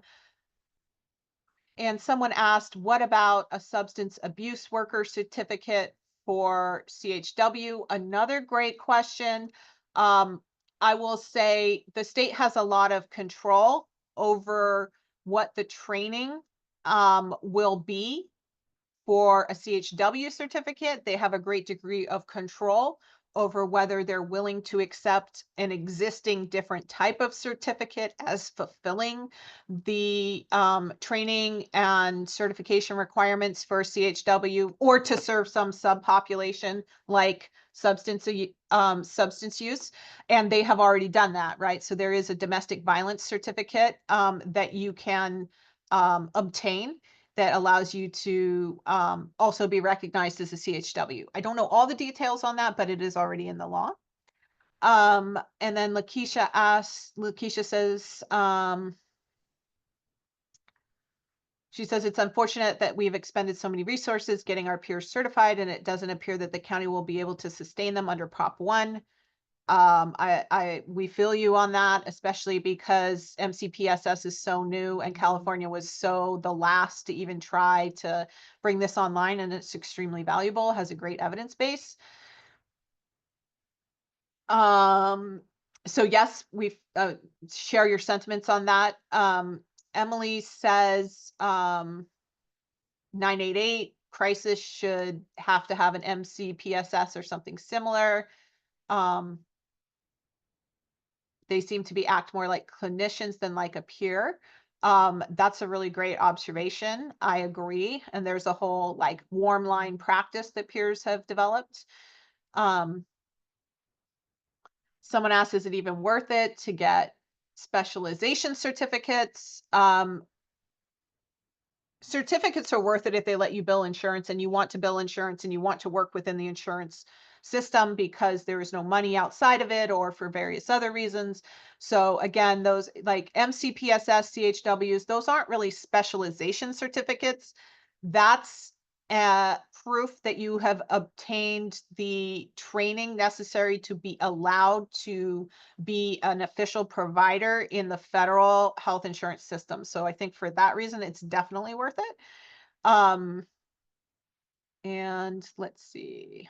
someone asked, what about a substance abuse worker certificate for CHW? Another great question. I will say the state has a lot of control over what the training will be for a CHW certificate. They have a great degree of control over whether they're willing to accept an existing different type of certificate as fulfilling the training and certification requirements for CHW, or to serve some subpopulation like substance use. And they have already done that, right? So there is a domestic violence certificate that you can obtain that allows you to also be recognized as a CHW. I don't know all the details on that, but it is already in the law. And then Lakeisha says, she says, it's unfortunate that we've expended so many resources getting our peers certified, and it doesn't appear that the county will be able to sustain them under Prop 1. We feel you on that, especially because MCPSS is so new and California was so the last to even try to bring this online, and it's extremely valuable, has a great evidence base. So yes, we share your sentiments on that. Emily says 988 crisis should have to have an MCPSS or something similar. They seem to act more like clinicians than like a peer. That's a really great observation. I agree. And there's a whole like warm line practice that peers have developed. Someone asked, is it even worth it to get specialization certificates? Certificates are worth it if they let you bill insurance, and you want to bill insurance and you want to work within the insurance system because there is no money outside of it or for various other reasons. So again, those like MCPSS, CHWs, those aren't really specialization certificates. That's proof that you have obtained the training necessary to be allowed to be an official provider in the federal health insurance system. So I think for that reason, it's definitely worth it. And let's see.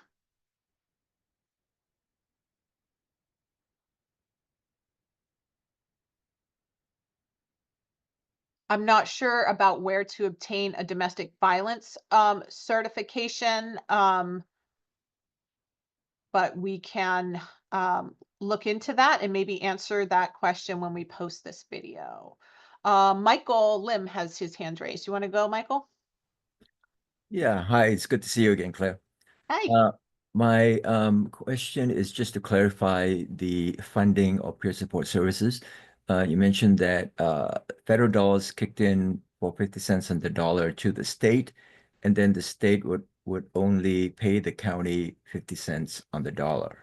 I'm not sure about where to obtain a domestic violence certification, but we can look into that and maybe answer that question when we post this video. Michael Lim has his hand raised. You want to go, Michael? Yeah, hi, it's good to see you again, Claire. Hi. My question is just to clarify the funding of peer support services. You mentioned that federal dollars kicked in for 50 cents on the dollar to the state, and then the state would only pay the county 50 cents on the dollar.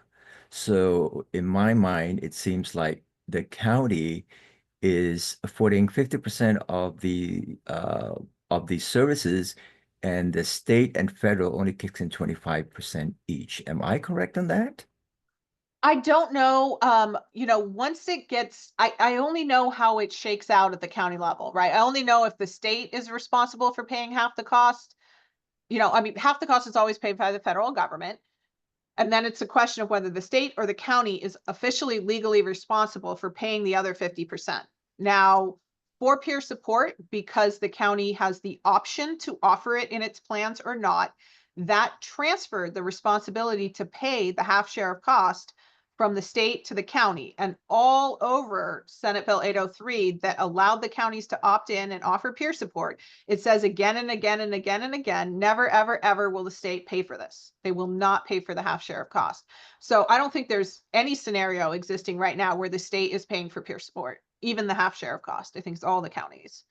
So in my mind, it seems like the county is affording 50% of the services, and the state and federal only kicks in 25% each. Am I correct on that? I don't know. Once it gets, I only know how it shakes out at the county level, right? I only know if the state is responsible for paying half the cost. Half the cost is always paid by the federal government. And then it's a question of whether the state or the county is officially legally responsible for paying the other 50%. Now, for peer support, because the county has the option to offer it in its plans or not, that transferred the responsibility to pay the half share of cost from the state to the county, and all over Senate Bill 803 that allowed the counties to opt in and offer peer support. It says again and again and again and again, never, ever, ever will the state pay for this. They will not pay for the half share of cost. So I don't think there's any scenario existing right now where the state is paying for peer support, even the half share of cost. I think it's all the counties.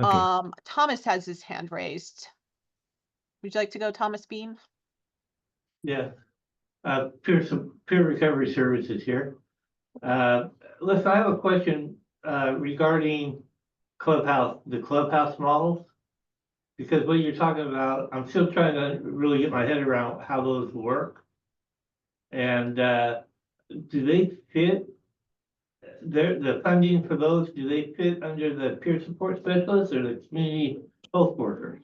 Okay. Thomas has his hand raised. Would you like to go, Thomas Beam? Yeah, peer recovery services here. Listen, I have a question regarding the clubhouse models, because what you're talking about, I'm still trying to really get my head around how those work. And do they fit the funding for those? Do they fit under the peer support specialists or the community health workers?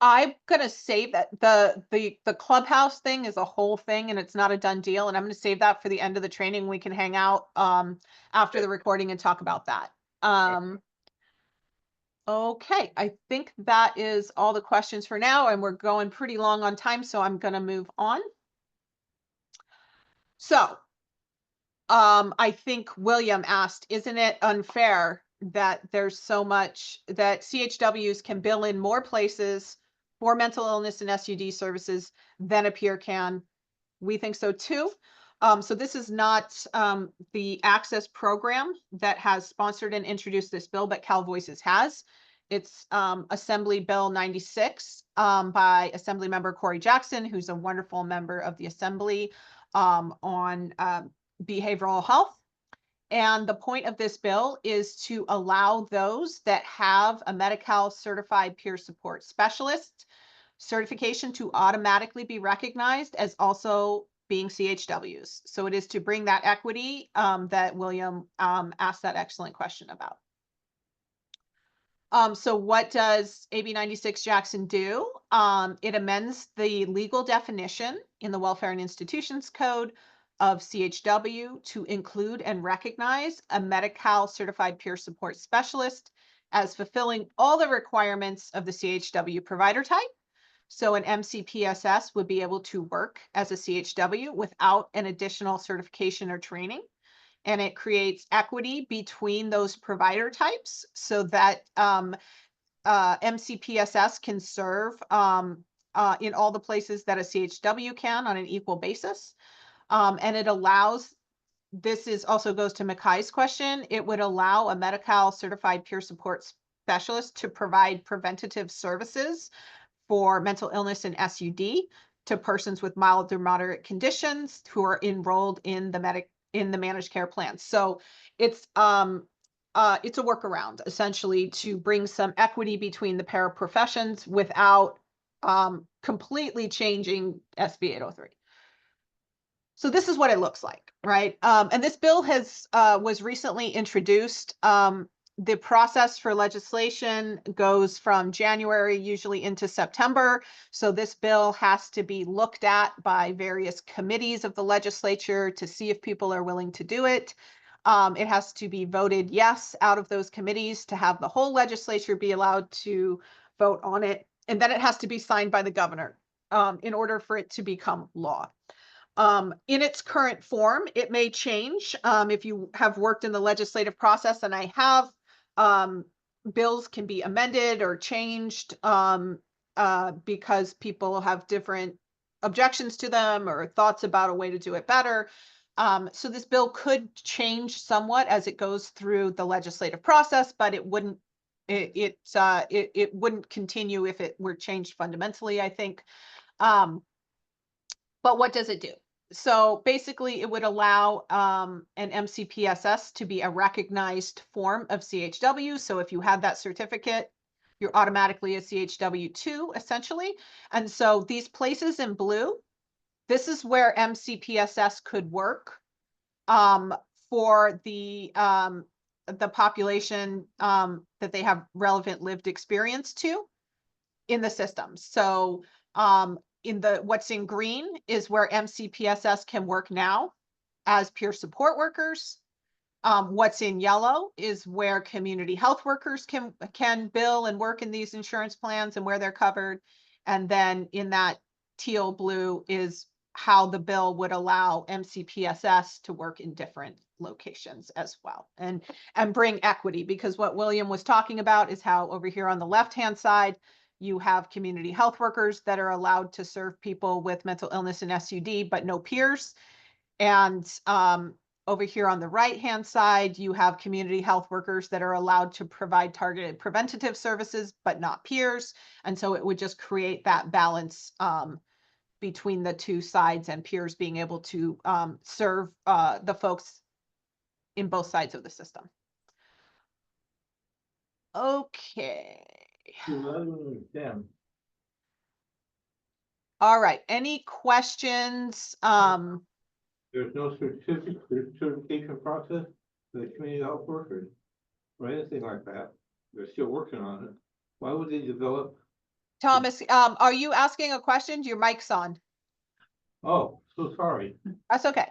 I'm gonna save that. The clubhouse thing is a whole thing, and it's not a done deal. And I'm gonna save that for the end of the training. We can hang out after the recording and talk about that. Okay, I think that is all the questions for now, and we're going pretty long on time, so I'm gonna move on. So, I think William asked, isn't it unfair that there's so much that CHWs can bill in more places for mental illness and SUD services than a peer can? We think so too. So this is not the Access program that has sponsored and introduced this bill, but Cal Voices has. It's Assembly Bill 96 by Assemblymember Corey Jackson, who's a wonderful member of the Assembly on behavioral health. And the point of this bill is to allow those that have a Medi-Cal certified peer support specialist certification to automatically be recognized as also being CHWs. So it is to bring that equity that William asked that excellent question about. So what does AB 96 Jackson do? It amends the legal definition in the Welfare and Institutions Code of CHW to include and recognize a Medi-Cal certified peer support specialist as fulfilling all the requirements of the CHW provider type. So an MCPSS would be able to work as a CHW without an additional certification or training. And it creates equity between those provider types so that MCPSS can serve in all the places that a CHW can on an equal basis. And it allows, this is also goes to Mikai's question, it would allow a Medi-Cal certified peer support specialist to provide preventative services for mental illness and SUD to persons with mild or moderate conditions who are enrolled in the managed care plan. So it's a workaround essentially to bring some equity between the paraprofessions without completely changing SB 803. So this is what it looks like, right? And this bill was recently introduced. The process for legislation goes from January usually into September. So this bill has to be looked at by various committees of the legislature to see if people are willing to do it. It has to be voted yes out of those committees to have the whole legislature be allowed to vote on it. And then it has to be signed by the governor in order for it to become law. In its current form, it may change. If you have worked in the legislative process, and I have, bills can be amended or changed because people have different objections to them or thoughts about a way to do it better. So this bill could change somewhat as it goes through the legislative process, but it wouldn't it wouldn't continue if it were changed fundamentally, I think. But what does it do? So basically, it would allow an MCPSS to be a recognized form of CHW. So if you have that certificate, you're automatically a CHW2, essentially. And so these places in blue, this is where MCPSS could work for the population that they have relevant lived experience to in the system. So what's in green is where MCPSS can work now as peer support workers. What's in yellow is where community health workers can bill and work in these insurance plans and where they're covered. And then in that teal blue is how the bill would allow MCPSS to work in different locations as well and bring equity, because what William was talking about is how over here on the left-hand side, you have community health workers that are allowed to serve people with mental illness and SUD, but no peers. And over here on the right-hand side, you have community health workers that are allowed to provide targeted preventative services, but not peers. And so it would just create that balance between the two sides and peers being able to serve the folks in both sides of the system. Okay. All right. Any questions? There's no certification process for the community health workers or anything like that. They're still working on it. Why would they develop? Thomas, are you asking a question? Your mic's on. Oh, so sorry. That's okay.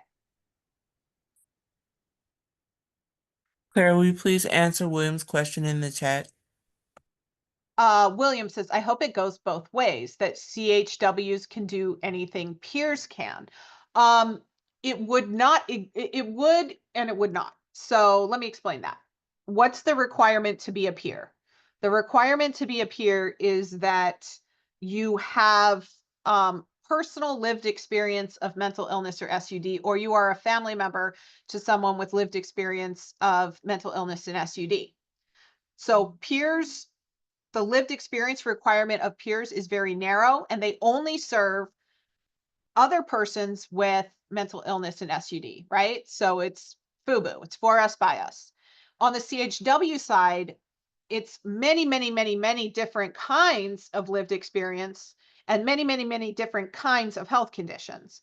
Claire, will you please answer William's question in the chat? William says, I hope it goes both ways, that CHWs can do anything peers can. It would not, it would, and it would not. So let me explain that. What's the requirement to be a peer? The requirement to be a peer is that you have personal lived experience of mental illness or SUD, or you are a family member to someone with lived experience of mental illness and SUD. So peers, the lived experience requirement of peers is very narrow, and they only serve other persons with mental illness and SUD, right? So it's FUBU, it's for us, by us. On the CHW side, it's many, many, many, many different kinds of lived experience and many, many, many different kinds of health conditions.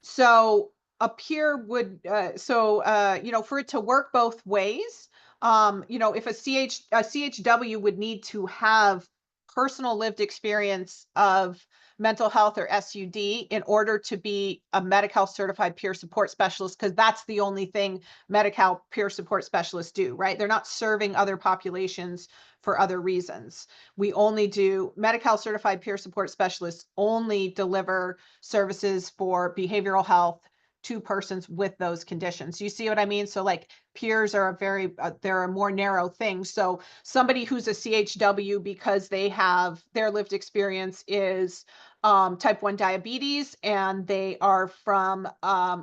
So a peer would, you know, for it to work both ways, you know, if a CHW would need to have personal lived experience of mental health or SUD in order to be a Medi-Cal certified peer support specialist, because that's the only thing Medi-Cal peer support specialists do, right? They're not serving other populations for other reasons. We only do Medi-Cal certified peer support specialists only deliver services for behavioral health to persons with those conditions. You see what I mean? So like peers are a very, they're a more narrow thing. So somebody who's a CHW because they have their lived experience is type 1 diabetes, and they are from,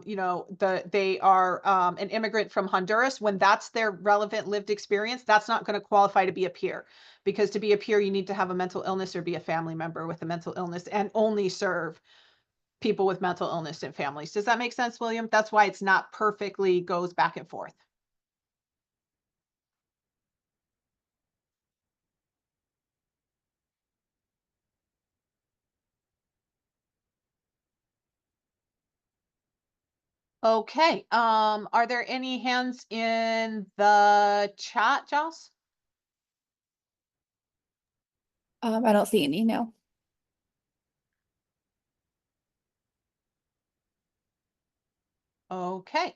you know, they are an immigrant from Honduras. When that's their relevant lived experience, that's not going to qualify to be a peer, because to be a peer, you need to have a mental illness or be a family member with a mental illness and only serve people with mental illness and families. Does that make sense, William? That's why it's not perfectly goes back and forth. Okay, are there any hands in the chat, Joss? I don't see any, no. Okay.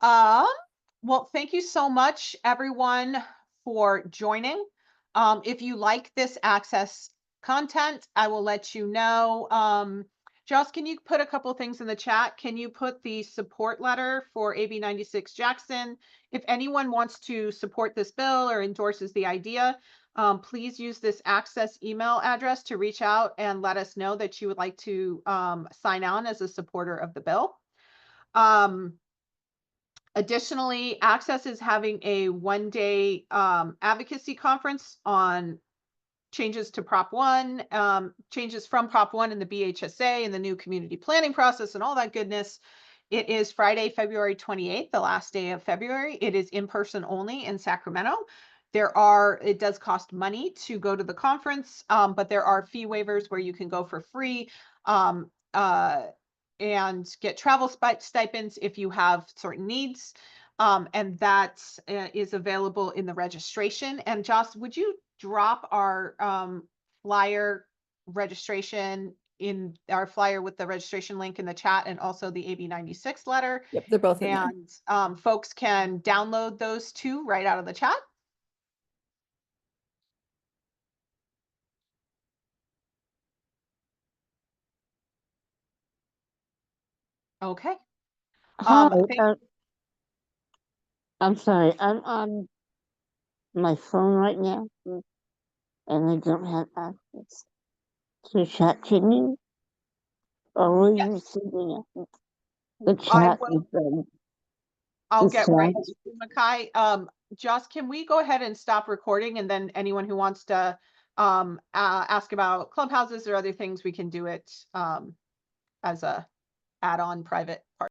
Well, thank you so much, everyone, for joining. If you like this Access content, I will let you know. Joss, can you put a couple things in the chat? Can you put the support letter for AB 96 Jackson? If anyone wants to support this bill or endorses the idea, please use this Access email address to reach out and let us know that you would like to sign on as a supporter of the bill. Additionally, Access is having a one-day advocacy conference on changes to Prop 1, changes from Prop 1 in the BHSA and the new community planning process and all that goodness. It is Friday, February 28th, the last day of February. It is in person only in Sacramento. It does cost money to go to the conference, but there are fee waivers where you can go for free. And get travel stipends if you have certain needs. And that is available in the registration. And Joss, would you drop our flyer registration in our flyer with the registration link in the chat, and also the AB 96 letter? Yep, they're both in there. And folks can download those two right out of the chat. Okay. Hi, Thank- I'm sorry, I'm on my phone right now, and I don't have access to chat. Can you, or will you Yes. send me the I chat? will. I'll This get chat? right to you, Makai. Joss, can we go ahead and stop recording, and then anyone who wants to ask about clubhouses or other things, we can do it as a add-on private part.